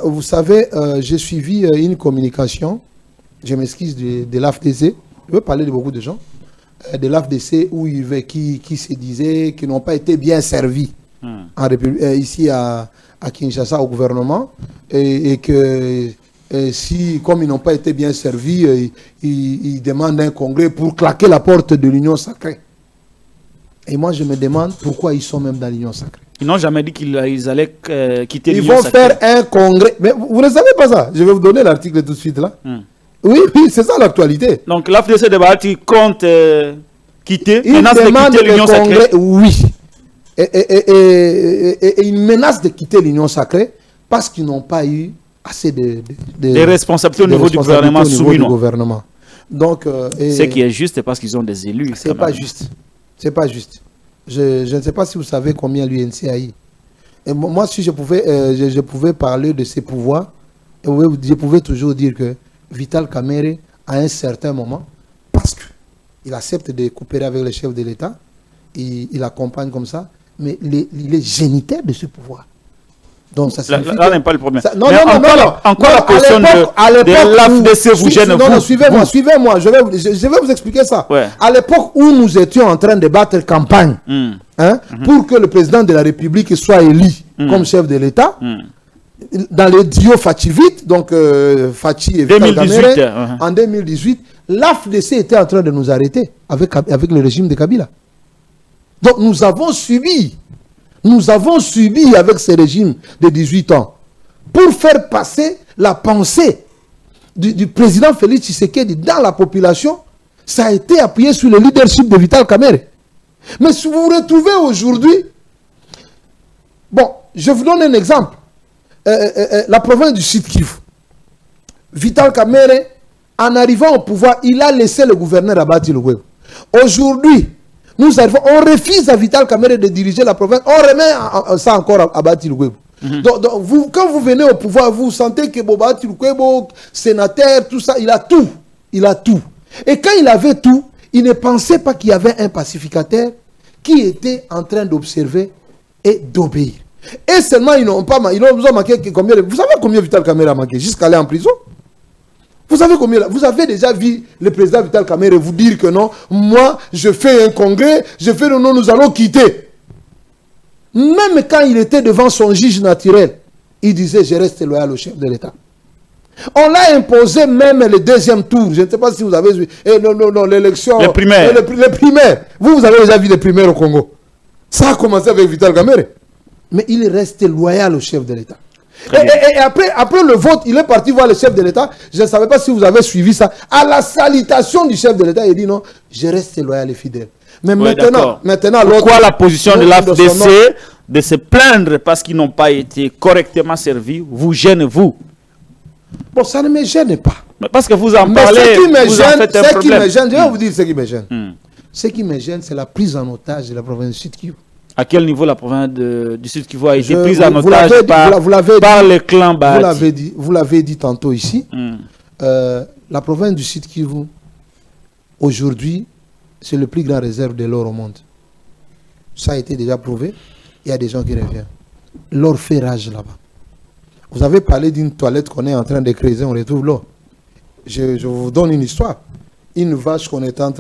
Vous savez, j'ai suivi une communication, je m'excuse, de l'AFDC. Je veux parler de beaucoup de gens. De l'AFDC qui se disaient qu'ils n'ont pas été bien servis ici à Kinshasa au gouvernement et que si, comme ils n'ont pas été bien servis, ils demandent un congrès pour claquer la porte de l'Union sacrée. Et moi, je me demande pourquoi ils sont même dans l'Union sacrée. Ils n'ont jamais dit qu'ils allaient quitter l'Union sacrée. Ils vont faire un congrès. Mais vous ne savez pas ça. Je vais vous donner l'article tout de suite là. Oui, c'est ça l'actualité. Donc l'AFDC de Bahati compte quitter, ils demandent l'Union sacrée. Oui. Et ils menacent de quitter l'Union sacrée parce qu'ils n'ont pas eu assez des responsabilités au niveau du gouvernement soumis. Donc, ce qui est juste, c'est parce qu'ils ont des élus. C'est pas juste. C'est pas juste. Je ne sais pas si vous savez combien l'UNC a eu. Et moi, si je pouvais parler de ses pouvoirs, je pouvais toujours dire que Vital Kamerhe, à un certain moment, parce qu'il accepte de coopérer avec le chef de l'État, il accompagne comme ça, mais il est géniteur de ce pouvoir. Donc ça là n'est pas le problème. Non, encore la question de l'AFDC vous gêne. Non, suivez-moi, je vais vous expliquer ça. Ouais. À l'époque où nous étions en train de battre campagne, pour que le président de la République soit élu comme chef de l'État, dans le duo Fachi-Vite, donc Fachi et Vital Kamerhe, en 2018, l'AFDC était en train de nous arrêter avec le régime de Kabila. Donc nous avons subi avec ce régime de 18 ans pour faire passer la pensée du président Félix Tshisekedi dans la population. Ça a été appuyé sur le leadership de Vital Kamerhe. Mais si vous vous retrouvez aujourd'hui, bon, je vous donne un exemple. La province du Sud-Kivu, Vital Kamerhe, en arrivant au pouvoir, il a laissé le gouverneur Abati Lukwebo. Aujourd'hui, nous arrivons, on refuse à Vital Kamerhe de diriger la province, on remet ça encore à Abati Lukwebo. Donc, quand vous venez au pouvoir, vous sentez que Abati Lukwebo, sénateur, tout ça, il a tout. Il a tout. Et quand il avait tout, il ne pensait pas qu'il y avait un pacificateur qui était en train d'observer et d'obéir. Et seulement, ils n'ont pas manqué combien. Vous savez combien Vital Kamerhe a manqué jusqu'à aller en prison? Vous savez combien? Vous avez déjà vu le président Vital Kamerhe vous dire que non, moi, je fais un congrès, je fais non, nous allons quitter. Même quand il était devant son juge naturel, il disait, je reste loyal au chef de l'État. On l'a imposé même le deuxième tour. Je ne sais pas si vous avez vu. L'élection. Les primaires. Les primaires. Vous avez déjà vu les primaires au Congo. Ça a commencé avec Vital Kamerhe. Mais il est resté loyal au chef de l'État. Et après le vote, il est parti voir le chef de l'État. Je ne savais pas si vous avez suivi ça. À la salutation du chef de l'État, il dit non, je reste loyal et fidèle. Mais oui, maintenant pourquoi la position de l'AFDC de se plaindre parce qu'ils n'ont pas été correctement servis vous gêne, vous? Bon, ça ne me gêne pas. Mais parce que vous en parlez, ce qui me gêne, je vais vous dire ce qui me gêne. Ce qui me gêne, c'est la prise en otage de la province du Sud-Kivu. À quel niveau la province du Sud-Kivu a été prise en otage par les clans Bahati? Vous l'avez dit tantôt ici. La province du Sud-Kivu, aujourd'hui, c'est le plus grand réserve de l'or au monde. Ça a été déjà prouvé. Il y a des gens qui reviennent. L'or fait rage là-bas. Vous avez parlé d'une toilette qu'on est en train de creuser, on retrouve l'or. Je vous donne une histoire. Une vache qu'on était en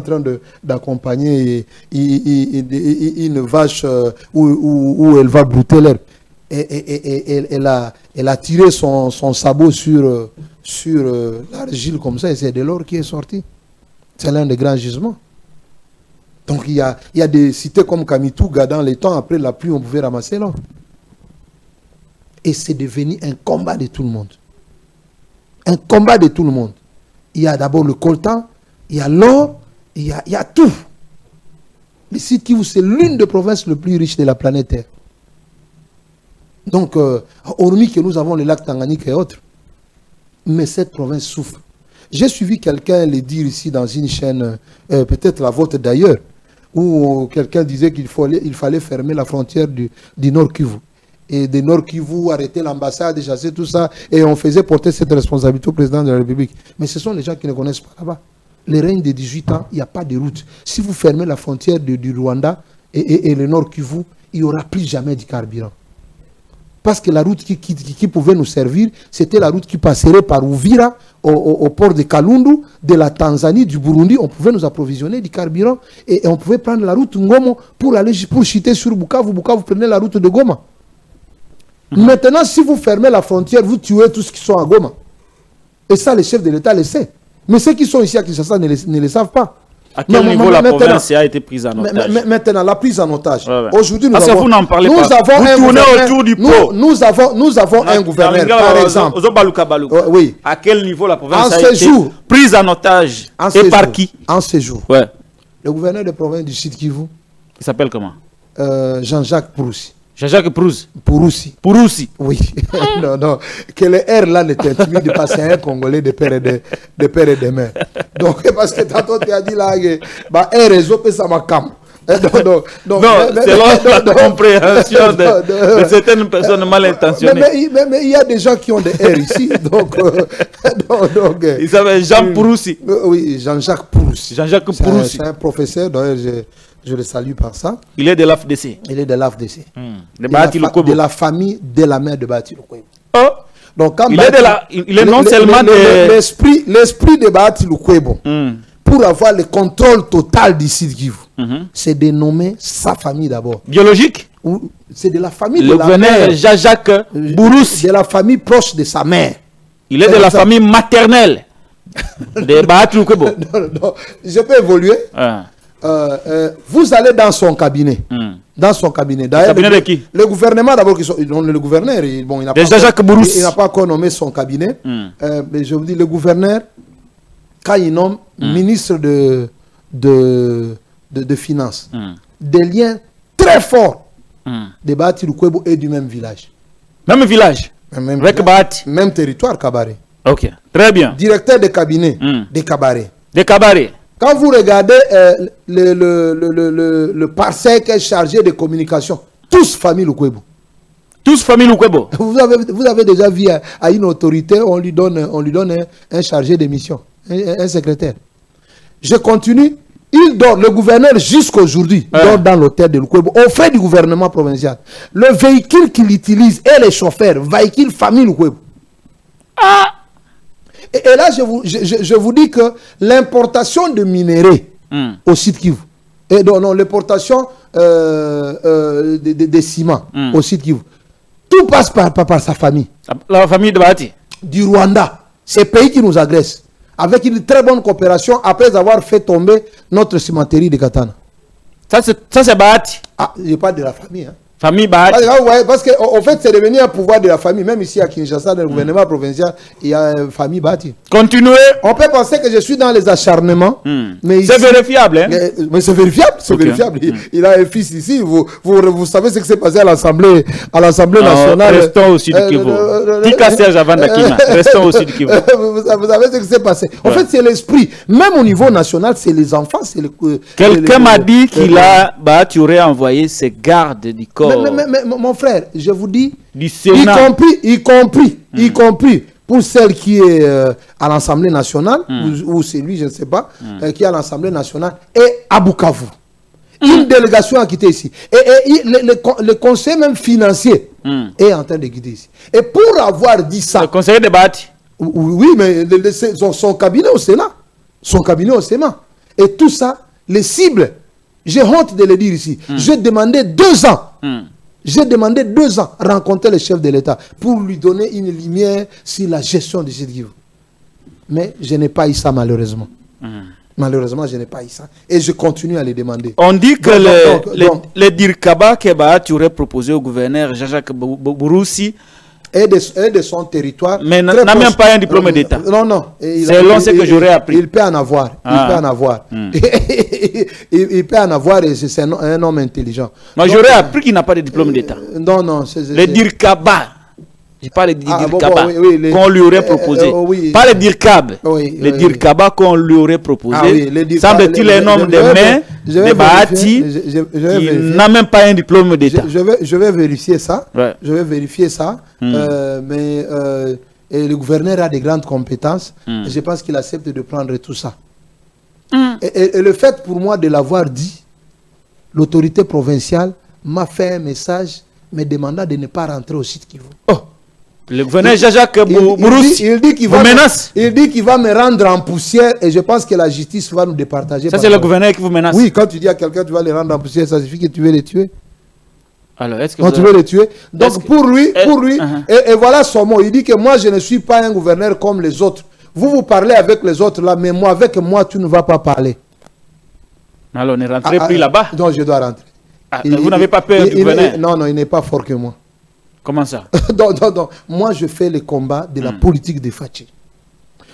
train d'accompagner, une vache où elle va brouter l'herbe. Et elle a tiré son sabot sur l'argile comme ça, et c'est de l'or qui est sorti. C'est l'un des grands gisements. Donc il y a des cités comme Kamituga, dans les temps, après la pluie, on pouvait ramasser l'or. Et c'est devenu un combat de tout le monde. Un combat de tout le monde. Il y a d'abord le coltan, il y a l'or, il y a tout. Le Sud-Kivu, c'est l'une des provinces les plus riches de la planète Terre. Donc, hormis que nous avons le lac Tanganyika et autres, mais cette province souffre. J'ai suivi quelqu'un le dire ici dans une chaîne, peut-être la vôtre d'ailleurs, où quelqu'un disait qu'il fallait fermer la frontière du Nord Kivu. et de Nord Kivu, arrêter l'ambassade, chasser tout ça, et on faisait porter cette responsabilité au président de la République. Mais ce sont les gens qui ne connaissent pas là-bas. Le règne de 18 ans, il n'y a pas de route. Si vous fermez la frontière du Rwanda et le Nord Kivu, il n'y aura plus jamais de carburant. Parce que la route qui pouvait nous servir, c'était la route qui passerait par Uvira, au port de Kalundu, de la Tanzanie, du Burundi. On pouvait nous approvisionner du carburant et on pouvait prendre la route Ngomo pour aller pour chuter sur Bukavu. Bukavu, vous prenez la route de Goma. Maintenant, si vous fermez la frontière, vous tuez tous ceux qui sont à Goma. Et ça, le chef de l'État le sait. Mais ceux qui sont ici à Kinshasa ne le savent pas. À quel niveau la province a été prise en otage? Maintenant, la prise en otage. Ouais. Aujourd'hui, parce que vous n'en parlez pas. Vous tournez autour du pot. Nous avons un gouverneur, par exemple. Oui. À quel niveau la province a été prise en otage? Et par qui? En séjour. Ouais. Le gouverneur de province du Sud Kivu. Il s'appelle comment? Jean-Jacques Pouroussi. Jean-Jacques Pouroussi. Pouroussi. Oui. non. Que le R là ne t'intimide pas, c'est un Congolais de père et de mère. Donc, parce que tantôt tu as dit là, bah, un réseau peut ça m'a cam. Non, c'est la compréhension de certaines personnes mal intentionnées. Mais il y a des gens qui ont des R ici. Il s'appelle Jean Pouroussi. Oui, Jean-Jacques Pouroussi. Jean-Jacques Pouroussi. C'est un professeur, d'ailleurs, je le salue par ça. Il est de l'AFDC. Il est de l'AFDC. De la famille de la mère de Bahati Lukwebo. Oh. Donc, quand il est non seulement l'esprit de Bahati Lukwebo, pour avoir le contrôle total du Sud Kivu, c'est de nommer sa famille d'abord. Biologique? C'est de la famille de la mère. Jean-Jacques Pouroussi. De la famille proche de sa mère. Il est de la famille maternelle de Bahati Lukwebo. Non, je peux évoluer. Vous allez dans son cabinet. Dans son cabinet. Le cabinet de qui? Le gouvernement d'abord. Le gouverneur, bon, il n'a pas encore nommé son cabinet. Mais je vous dis, le gouverneur, quand il nomme ministre de Finances, des liens très forts de Bahati Lukwebo et du même village. Même village? Même territoire, Kabaré. Ok, très bien. Directeur de cabinet de Kabaré. De Kabaré. Quand vous regardez le parsec qui est chargé de communication, tous famille Lukwebo. Tous famille Lukwebo. Vous avez déjà vu à une autorité, on lui donne un chargé de mission, un secrétaire. Je continue. Il dort, le gouverneur jusqu'aujourd'hui, dort dans l'hôtel de Lukwebo, au frais du gouvernement provincial. Le véhicule qu'il utilise et les chauffeurs, véhicule famille Lukwebo. Ah! Et là, je vous dis que l'importation de minerais au Sud Kivu, et non, l'importation des ciments au Sud Kivu, tout passe par sa famille. La famille de Bahati? Du Rwanda. C'est le pays qui nous agresse. Avec une très bonne coopération après avoir fait tomber notre cimenterie de Katana. Ça, c'est Bahati? Ah, je parle de la famille. Hein. Famille Bahati. Parce qu'en fait, c'est devenu un pouvoir de la famille. Même ici à Kinshasa, dans le gouvernement provincial, il y a une famille Bahati. Continuez. On peut penser que je suis dans les acharnements. Mais c'est vérifiable. Hein? Mais c'est vérifiable. C'est vérifiable. Il a un fils ici. Vous savez ce qui s'est passé à l'Assemblée nationale. Restons au Sud Kivu. Tika Serge Avandakina. Restons au Sud Kivu. Vous savez ce qui s'est passé. En fait, c'est l'esprit. Même au niveau national, c'est les enfants. Quelqu'un m'a dit qu'il a Bahati aurait envoyé ses gardes du corps. Mais mon frère, je vous dis, y compris pour celle qui est à l'Assemblée nationale, ou c'est lui, je ne sais pas, qui est à l'Assemblée nationale, et à Bukavu. Une délégation a quitté ici. Et le conseil même financier est en train de quitter ici. Et pour avoir dit ça... Le conseiller de Bahati? Oui, mais son cabinet au Sénat. Son cabinet au Sénat. Et tout ça, les cibles... J'ai honte de le dire ici. J'ai demandé 2 ans. J'ai demandé 2 ans à rencontrer le chef de l'État pour lui donner une lumière sur la gestion de cette Kivu. Mais je n'ai pas eu ça malheureusement. Malheureusement, je n'ai pas eu ça. Et je continue à les demander. On dit que les Dirkaba que Bahati aurait proposé au gouverneur Jean-Jacques Pouroussi et de son territoire. Mais n'a même pas un diplôme d'État. Non. C'est long ce que j'aurais appris. Il peut en avoir. Il peut en avoir. Il peut en avoir et c'est un homme intelligent. Moi, j'aurais appris qu'il n'a pas de diplôme d'État. Non. Les Dirkaba. Je parle des Dirkaba qu'on lui aurait proposé. Pas les Dirkab. Les Dirkaba qu'on lui aurait proposé. Semble-t-il un homme de main, de Bahati, qui n'a même pas un diplôme d'État. Je vais vérifier ça. Je vais vérifier ça. Mais le gouverneur a de grandes compétences. Et je pense qu'il accepte de prendre tout ça. Et le fait pour moi de l'avoir dit, l'autorité provinciale m'a fait un message me demandant de ne pas rentrer au site Kivu. Oh. Le gouverneur Jean-Jacques Bouroussi il dit qu'il va me rendre en poussière et je pense que la justice va nous départager. Ça, c'est le gouverneur qui vous menace? Oui, quand tu dis à quelqu'un tu vas les rendre en poussière, ça signifie que tu veux les tuer. Alors, est-ce que tu veux les tuer? Donc, pour lui, et voilà son mot. Il dit que moi, je ne suis pas un gouverneur comme les autres. Vous parlez avec les autres là, mais moi, avec moi, tu ne vas pas parler. Alors, ne rentrez plus là-bas? Non, je dois rentrer. Vous n'avez pas peur du gouverneur? Non, il n'est pas fort que moi. Comment ça? Donc, moi, je fais le combat de la politique de Fatih.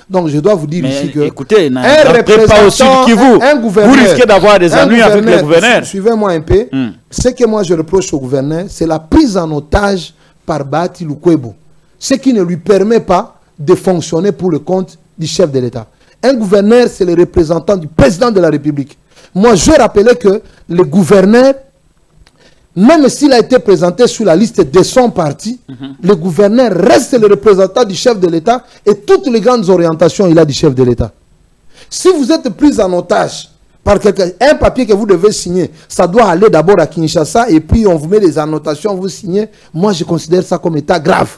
Donc, je dois vous dire ici que... Écoutez, un représentant, un gouverneur... Vous risquez d'avoir des ennuis avec le gouverneur. Suivez-moi un peu. Ce que moi, je reproche au gouverneur, c'est la prise en otage par Bahati Lukwebo. Ce qui ne lui permet pas de fonctionner pour le compte du chef de l'État. Un gouverneur, c'est le représentant du président de la République. Moi, je rappelais que le gouverneur... Même s'il a été présenté sur la liste de son parti, le gouverneur reste le représentant du chef de l'État et toutes les grandes orientations il a du chef de l'État. Si vous êtes pris en otage par quelqu'un, un papier que vous devez signer, ça doit aller d'abord à Kinshasa et puis on vous met des annotations, vous signez. Moi, je considère ça comme état grave.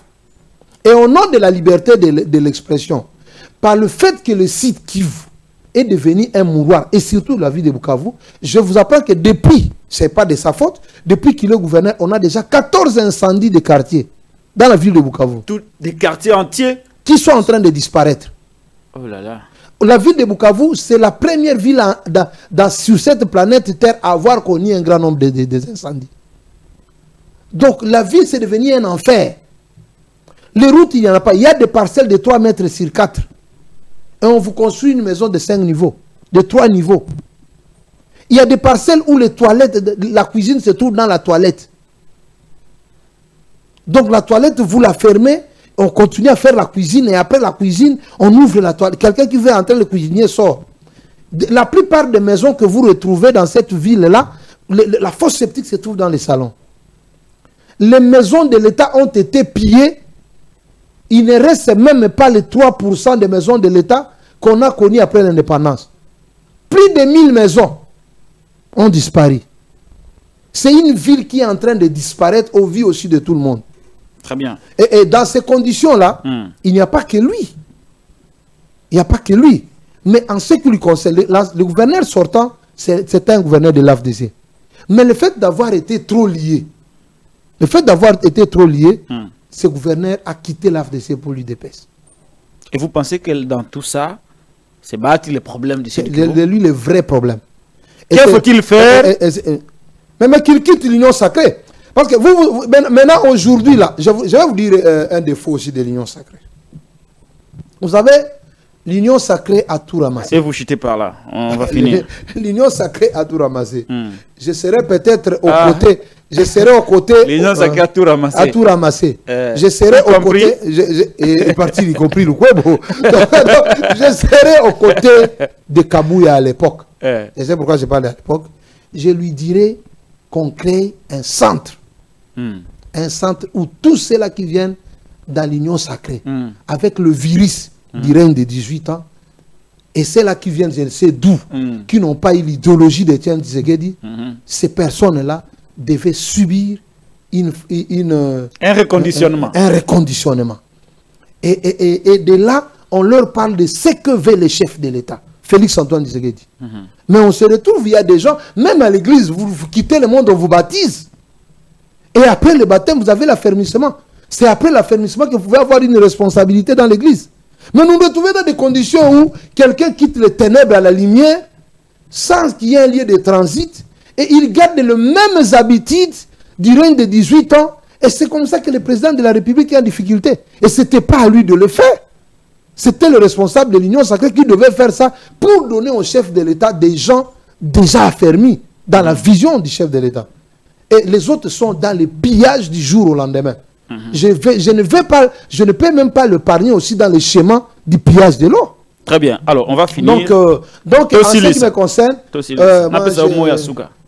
Et au nom de la liberté de l'expression, par le fait que le site Kivu est devenu un mouroir, et surtout la ville de Bukavu, je vous apprends que depuis, ce n'est pas de sa faute, depuis qu'il est gouverneur, on a déjà 14 incendies de quartiers dans la ville de Bukavu. Tous des quartiers entiers qui sont en train de disparaître. Oh là là. La ville de Bukavu, c'est la première ville sur cette planète Terre à avoir connu un grand nombre d'incendies. Donc la ville, c'est devenu un enfer. Les routes, il n'y en a pas. Il y a des parcelles de 3 mètres sur 4. Et on vous construit une maison de 5 niveaux, de 3 niveaux. Il y a des parcelles où les toilettes, la cuisine se trouve dans la toilette. Donc la toilette, vous la fermez, on continue à faire la cuisine et après la cuisine, on ouvre la toilette. Quelqu'un qui veut entrer, le cuisinier sort. La plupart des maisons que vous retrouvez dans cette ville-là, la fosse septique se trouve dans les salons. Les maisons de l'État ont été pillées. Il ne reste même pas les 3% des maisons de l'État qu'on a connues après l'indépendance. Plus de 1000 maisons ont disparu. C'est une ville qui est en train de disparaître au vu aussi de tout le monde. Très bien. Et dans ces conditions-là, il n'y a pas que lui. Il n'y a pas que lui. Mais en ce qui lui concerne, le gouverneur sortant, c'est un gouverneur de l'AFDC. Mais le fait d'avoir été trop lié, ce gouverneur a quitté l'AFDC pour l'UDPS. Et vous pensez que dans tout ça, c'est battre les problèmes de cette lui, le vrai problème. Que faut-il faire? Mais qu'il quitte l'Union sacrée. Parce que maintenant, aujourd'hui, là, je vais vous dire un défaut aussi de l'Union sacrée. Vous savez, l'Union sacrée a tout ramassé. Et vous chutez par là, on va finir. L'Union sacrée a tout ramassé. Je serai peut-être au côté... Je serai aux côtés... L'Union sacrée a tout ramassé. A tout ramassé. Je serai aux côtés... Et parti, y compris le Kwebo. Je serai aux côtés de Kabouya à l'époque. Je sais pourquoi je parle à l'époque. Je lui dirai qu'on crée un centre. Un centre où tous ceux-là qui viennent dans l'Union sacrée, avec le virus du règne de 18 ans, et ceux-là qui viennent, je ne sais d'où, qui n'ont pas eu l'idéologie d'Étienne Tshisekedi, ces personnes-là devaient subir un reconditionnement. Un reconditionnement. Et de là, on leur parle de ce que veut le chef de l'État, Félix Antoine Tshisekedi. Mais on se retrouve, il y a des gens, même à l'église, vous quittez le monde, on vous baptise. Et après le baptême, vous avez l'affermissement. C'est après l'affermissement que vous pouvez avoir une responsabilité dans l'église. Mais nous nous retrouvons dans des conditions où quelqu'un quitte les ténèbres à la lumière sans qu'il y ait un lieu de transit et il garde les mêmes habitudes du règne de 18 ans. Et c'est comme ça que le président de la République est en difficulté. Et ce n'était pas à lui de le faire. C'était le responsable de l'Union sacrée qui devait faire ça pour donner au chef de l'État des gens déjà affermis dans la vision du chef de l'État. Et les autres sont dans le pillage du jour au lendemain. Je ne peux même pas le parler aussi dans le schéma du pillage de l'eau. Très bien. Alors, on va finir. Donc en ce qui me concerne,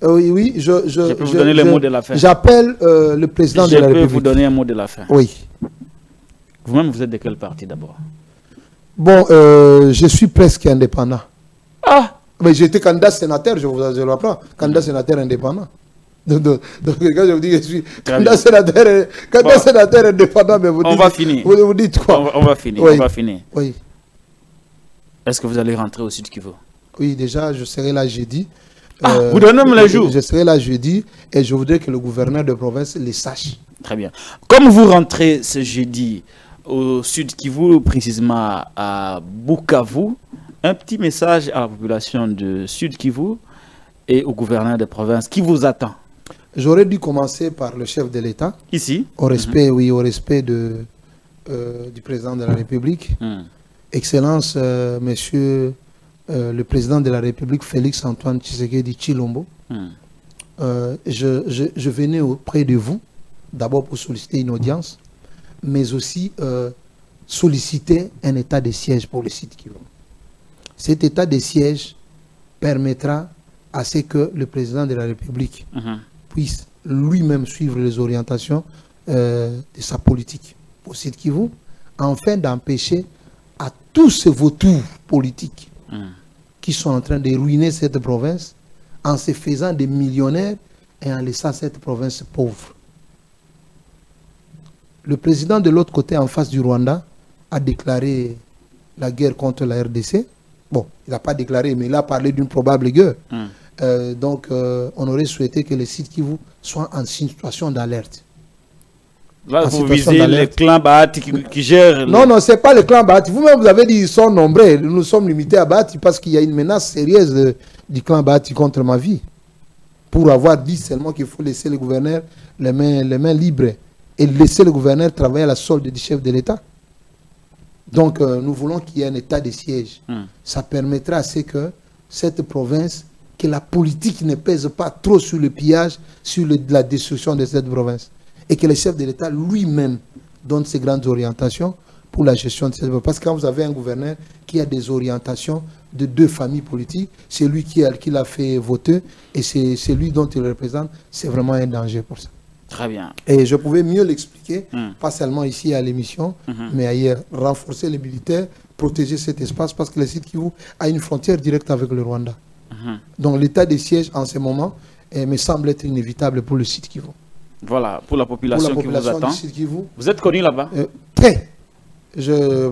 oui, je peux vous donner le mot de la fin. J'appelle le président de la République. Je peux vous donner un mot de la fin. Oui. Vous-même, vous êtes de quel parti d'abord? Bon, je suis presque indépendant. Ah! Mais j'étais candidat sénateur, je le rapprends. Candidat sénateur indépendant. Donc, quand je vous dis que je suis candidat sénateur indépendant, mais vous dites quoi? On va finir. Oui. On va finir. Oui. Est-ce que vous allez rentrer au Sud Kivu? Oui, déjà, je serai là jeudi. Vous donnez même les jours? Je serai là jeudi et je voudrais que le gouverneur de province le sache. Très bien. Comme vous rentrez ce jeudi au Sud Kivu, précisément à Bukavu, un petit message à la population de Sud Kivu et au gouverneur de province qui vous attend. J'aurais dû commencer par le chef de l'État. Ici? Au respect, oui, au respect du président de la République. Excellence, monsieur le président de la République, Félix Antoine Tshisekedi Tshilombo. Je venais auprès de vous, d'abord pour solliciter une audience, mais aussi solliciter un état de siège pour le site Kivu. Cet état de siège permettra à ce que le président de la République puisse lui-même suivre les orientations de sa politique au site Kivu, afin d'empêcher à tous ces vautours politiques qui sont en train de ruiner cette province en se faisant des millionnaires et en laissant cette province pauvre. Le président de l'autre côté, en face du Rwanda, a déclaré la guerre contre la RDC. Bon, il n'a pas déclaré, mais il a parlé d'une probable guerre. Donc, on aurait souhaité que le site Kivu soit en situation d'alerte. Là, vous visez les clans Bahati qui gèrent... Non, ce n'est pas les clans Bahati. Vous-même, vous avez dit qu'ils sont nombreux. Nous sommes limités à Bahati parce qu'il y a une menace sérieuse du clan Bahati contre ma vie. Pour avoir dit seulement qu'il faut laisser le gouverneur les mains libres et laisser le gouverneur travailler à la solde du chef de l'État. Donc, nous voulons qu'il y ait un état de siège. Ça permettra à ce que cette province, que la politique ne pèse pas trop sur le pillage, sur la destruction de cette province. Et que le chef de l'État lui-même donne ses grandes orientations pour la gestion de cette province. Parce que quand vous avez un gouverneur qui a des orientations de deux familles politiques, c'est lui qui l'a fait voter et c'est lui dont il représente, c'est vraiment un danger pour ça. Très bien. Et je pouvais mieux l'expliquer, pas seulement ici à l'émission, mais ailleurs. Renforcer les militaires, protéger cet espace parce que le site Kivu a une frontière directe avec le Rwanda. Donc l'état de siège en ce moment me semble être inévitable pour le site Kivu. Voilà, pour la population qui vous attend. Vous êtes connu là-bas? Très.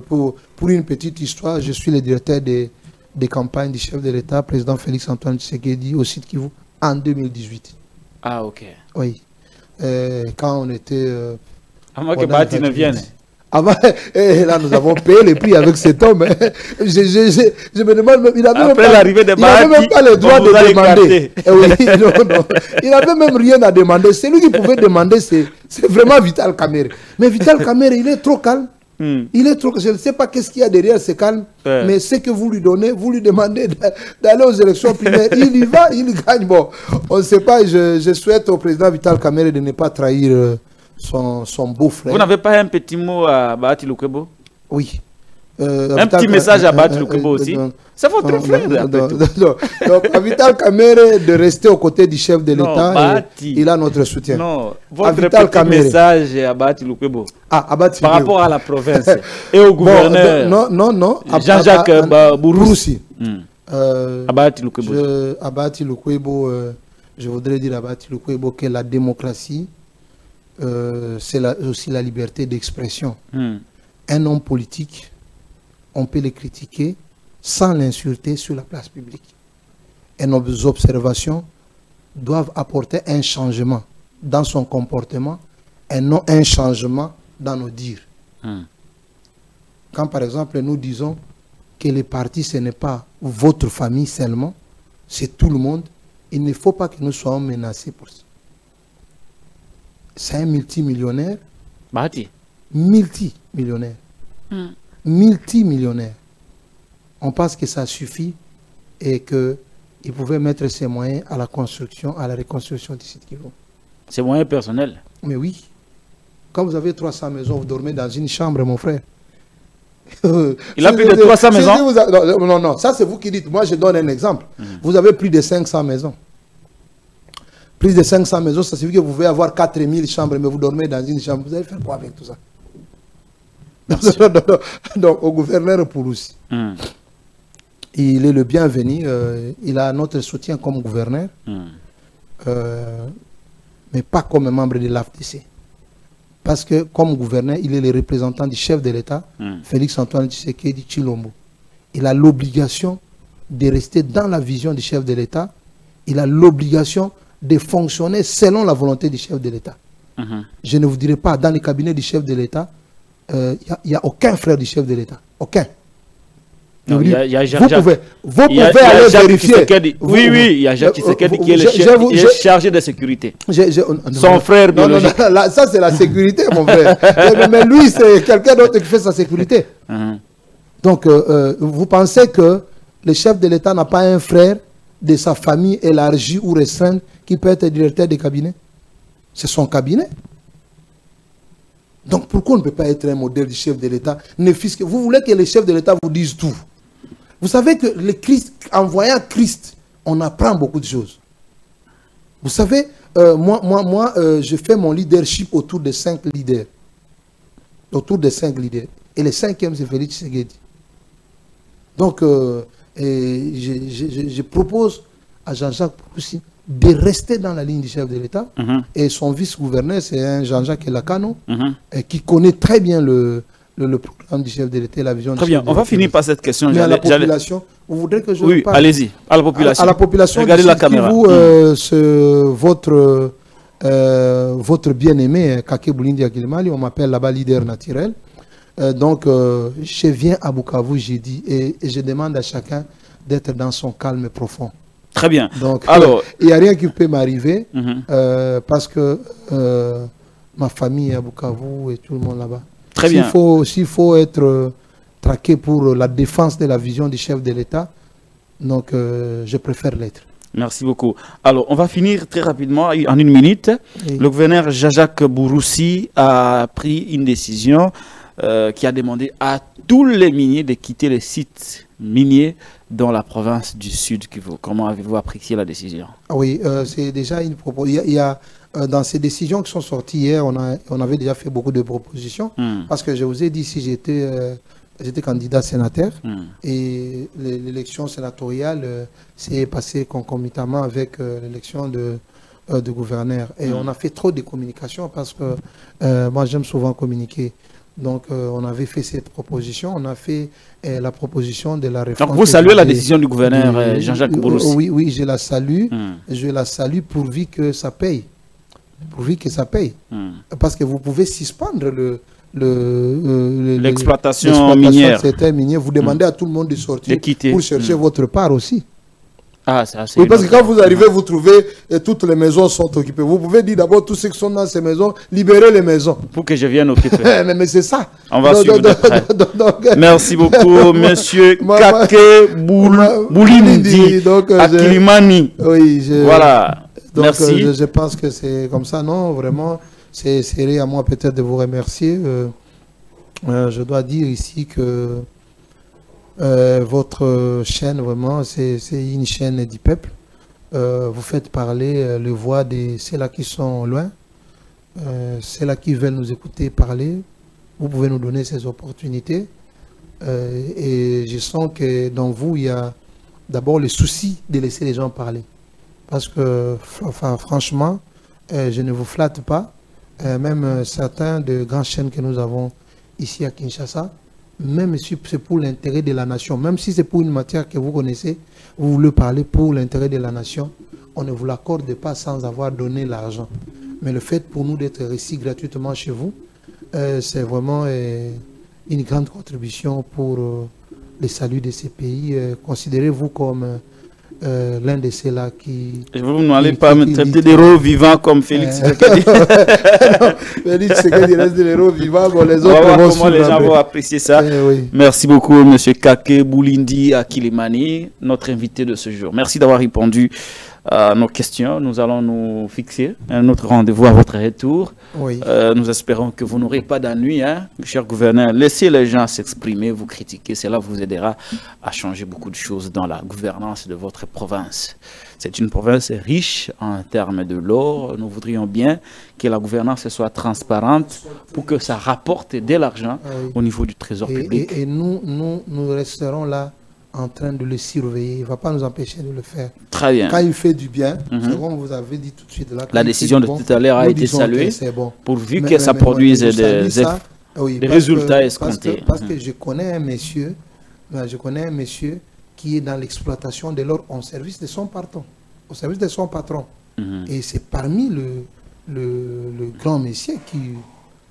Pour une petite histoire, je suis le directeur des campagnes du chef de l'État, président Félix Antoine Tshisekedi, au site Kivu, en 2018. Ah, ok. Oui. Quand on était... Avant que Bahati ne vienne. Avant, là, nous avons payé les prix avec cet homme. Je me demande, il n'avait même pas le droit de demander. Il n'avait même rien à demander. Celui qui pouvait demander, c'est vraiment Vital Kamerhe. Mais Vital Kamerhe, il est trop calme. Il est trop... Je ne sais pas qu'est-ce qu'il y a derrière ce calme, mais ce que vous lui donnez, vous lui demandez d'aller aux élections primaires. Il y va, il gagne. Bon, on ne sait pas. Je souhaite au président Vital Kamerhe de ne pas trahir... Son beau-frère. Vous n'avez pas un petit mot à Bahati Lukwebo? Oui. Un petit message à Bahati Lukwebo aussi? C'est votre frère. Donc, à Vital Kamerhe de rester aux côtés du chef de l'État, il a notre soutien. Non, votre petit message à Bahati Lukwebo. Par rapport à la province et au gouverneur. Non. Jean-Jacques Bouroussi. À Bahati Lukwebo. À Bahati Lukwebo, je voudrais dire à Bahati Lukwebo que la démocratie, c'est aussi la liberté d'expression. Un homme politique, on peut le critiquer sans l'insulter sur la place publique. Et nos observations doivent apporter un changement dans son comportement et non un changement dans nos dires. Quand par exemple nous disons que les partis ce n'est pas votre famille seulement, c'est tout le monde, il ne faut pas que nous soyons menacés pour ça. C'est un multimillionnaire. Bahati. Multimillionnaire. Multimillionnaire. On pense que ça suffit et qu'il pouvait mettre ses moyens à la construction, à la reconstruction du site Kivu. Ses moyens personnels? Mais oui. Quand vous avez 300 maisons, vous dormez dans une chambre, mon frère. Il a plus de 300 maisons? Non, ça c'est vous qui dites. Moi, je donne un exemple. Vous avez plus de 500 maisons. Plus de 500 maisons, ça signifie que vous pouvez avoir 4000 chambres, mais vous dormez dans une chambre. Vous allez faire quoi avec tout ça? Donc, au gouverneur Pouroussi, il est le bienvenu. Il a notre soutien comme gouverneur, mais pas comme membre de l'AFDC. Parce que comme gouverneur, il est le représentant du chef de l'État, Félix Antoine Tshisekedi Tshilombo. Il a l'obligation de rester dans la vision du chef de l'État. Il a l'obligation de fonctionner selon la volonté du chef de l'État. Je ne vous dirai pas, dans le cabinet du chef de l'État, il n'y a aucun frère du chef de l'État. Aucun. Non, vous pouvez aller vérifier. Oui, il y a Jacques Tshisekedi qui est le chargé de sécurité. Son frère biologique. Non, ça c'est la sécurité, mon frère. Mais lui, c'est quelqu'un d'autre qui fait sa sécurité. Donc, vous pensez que le chef de l'État n'a pas un frère de sa famille élargie ou restreinte qui peut être directeur de cabinet? C'est son cabinet. Donc pourquoi on ne peut pas être un modèle du chef de l'État? Vous voulez que le chef de l'État vous dise tout. Vous savez que le Christ, en voyant Christ, on apprend beaucoup de choses. Vous savez, moi, je fais mon leadership autour de 5 leaders. Autour de 5 leaders. Et le 5e, c'est Félix Tshisekedi. Donc, je propose à Jean-Jacques Pouroussi de rester dans la ligne du chef de l'État. Et son vice-gouverneur, c'est un Jean-Jacques Elakano, qui connaît très bien le programme du chef de l'État, la vision très bien, on va finir par cette question. Mais à la population, vous voudrez que je parle? Oui, allez-y, à la population. À la population, regardez la caméra. Votre bien-aimé, Kake Boulindi Akilimali, on m'appelle là-bas leader naturel. Donc, je viens à Bukavu, j'ai dit, et je demande à chacun d'être dans son calme profond. Très bien. Donc, alors, il n'y a rien qui peut m'arriver parce que ma famille est à Bukavu et tout le monde là-bas. Très bien. S'il faut être traqué pour la défense de la vision du chef de l'État, donc je préfère l'être. Merci beaucoup. Alors, on va finir très rapidement, en 1 minute. Oui. Le gouverneur Jean-Jacques Pouroussi a pris une décision qui a demandé à tous les miniers de quitter les sites miniers dans la province du Sud Kivu. Comment avez-vous apprécié la décision? Oui, c'est déjà une proposition. Il y a dans ces décisions qui sont sorties hier, on avait déjà fait beaucoup de propositions. Parce que je vous ai dit, si j'étais candidat sénateur et l'élection sénatoriale s'est passée concomitamment avec l'élection de gouverneur. Et on a fait trop de communication parce que moi j'aime souvent communiquer. Donc on avait fait cette proposition, on a fait la proposition de la réforme. Donc vous saluez la décision du gouverneur Jean-Jacques Pouroussi? Oui, je la salue. Je la salue pourvu que ça paye. Pourvu que ça paye. Parce que vous pouvez suspendre l'exploitation minière. Certains miniers. Vous demandez à tout le monde de sortir pour chercher votre part aussi. Ah, ça, oui, parce que quand vous arrivez, vous trouvez toutes les maisons sont occupées. Vous pouvez dire d'abord tous ceux qui sont dans ces maisons, libérez les maisons. Pour que je vienne occuper. mais c'est ça. On va suivre de près. Merci beaucoup, monsieur Kake Boulindi Akilimani. Oui, voilà. Donc, merci. Je pense que c'est comme ça. Non, vraiment, c'est à moi peut-être de vous remercier. Je dois dire ici que votre chaîne, vraiment, c'est une chaîne du peuple. Vous faites parler les voix de ceux-là qui sont loin, ceux-là qui veulent nous écouter parler. Vous pouvez nous donner ces opportunités. Et je sens que dans vous, il y a d'abord le souci de laisser les gens parler. Parce que, enfin, franchement, je ne vous flatte pas. Même certains de grandes chaînes que nous avons ici à Kinshasa, même si c'est pour l'intérêt de la nation, même si c'est pour une matière que vous connaissez, vous voulez parler pour l'intérêt de la nation, on ne vous l'accorde pas sans avoir donné l'argent. Mais le fait pour nous d'être ici gratuitement chez vous, c'est vraiment une grande contribution pour le salut de ces pays. Considérez-vous comme l'un de ceux-là qui... Vous n'allez pas me traiter d'héros vivants comme Félix Tshisekedi. Félix Tshisekedi reste des héros vivants, bon, les autres on va voir comment les gens vont apprécier ça. Oui. Merci beaucoup, monsieur Kake Boulindi Akilimani, notre invité de ce jour. Merci d'avoir répondu à nos questions. Nous allons nous fixer un autre rendez-vous à votre retour. Oui. Nous espérons que vous n'aurez pas d'ennui, hein, cher gouverneur. Laissez les gens s'exprimer, vous critiquer. Cela vous aidera à changer beaucoup de choses dans la gouvernance de votre province. C'est une province riche en termes de l'or. Nous voudrions bien que la gouvernance soit transparente pour que ça rapporte de l'argent au niveau du trésor public. Et nous resterons là en train de le surveiller. Il ne va pas nous empêcher de le faire. Très bien. Quand il fait du bien, c'est comme vous avez dit tout de suite. Là, la décision de tout à l'heure a été saluée, bon. pourvu que ça produise des résultats escomptés. Parce que je connais un monsieur, qui est dans l'exploitation de l'or au service de son patron. Au service de son patron. Et c'est parmi le grand messieurs qui,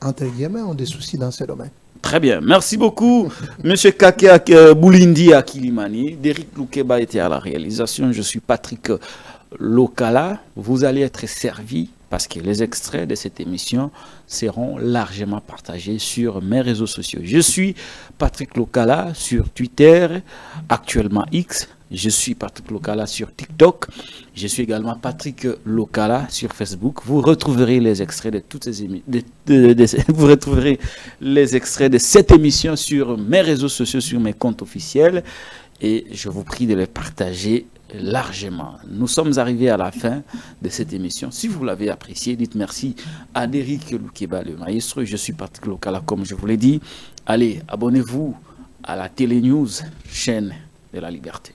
entre guillemets, ont des soucis dans ce domaine. Très bien. Merci beaucoup, M. Kake Boulindi Akilimani. Derrick Loukeba était à la réalisation. Je suis Patrick Lokala. Vous allez être servi parce que les extraits de cette émission seront largement partagés sur mes réseaux sociaux. Je suis Patrick Lokala sur Twitter, actuellement X. Je suis Patrick Lokala sur TikTok. Je suis également Patrick Lokala sur Facebook. Vous retrouverez les extraits de toutes ces vous retrouverez les extraits de cette émission sur mes réseaux sociaux, sur mes comptes officiels. Et je vous prie de les partager largement. Nous sommes arrivés à la fin de cette émission. Si vous l'avez apprécié, dites merci à Derrick Loukeba, le maestro. Je suis Patrick Lokala, comme je vous l'ai dit. Allez, abonnez-vous à la Télé News, chaîne de la liberté.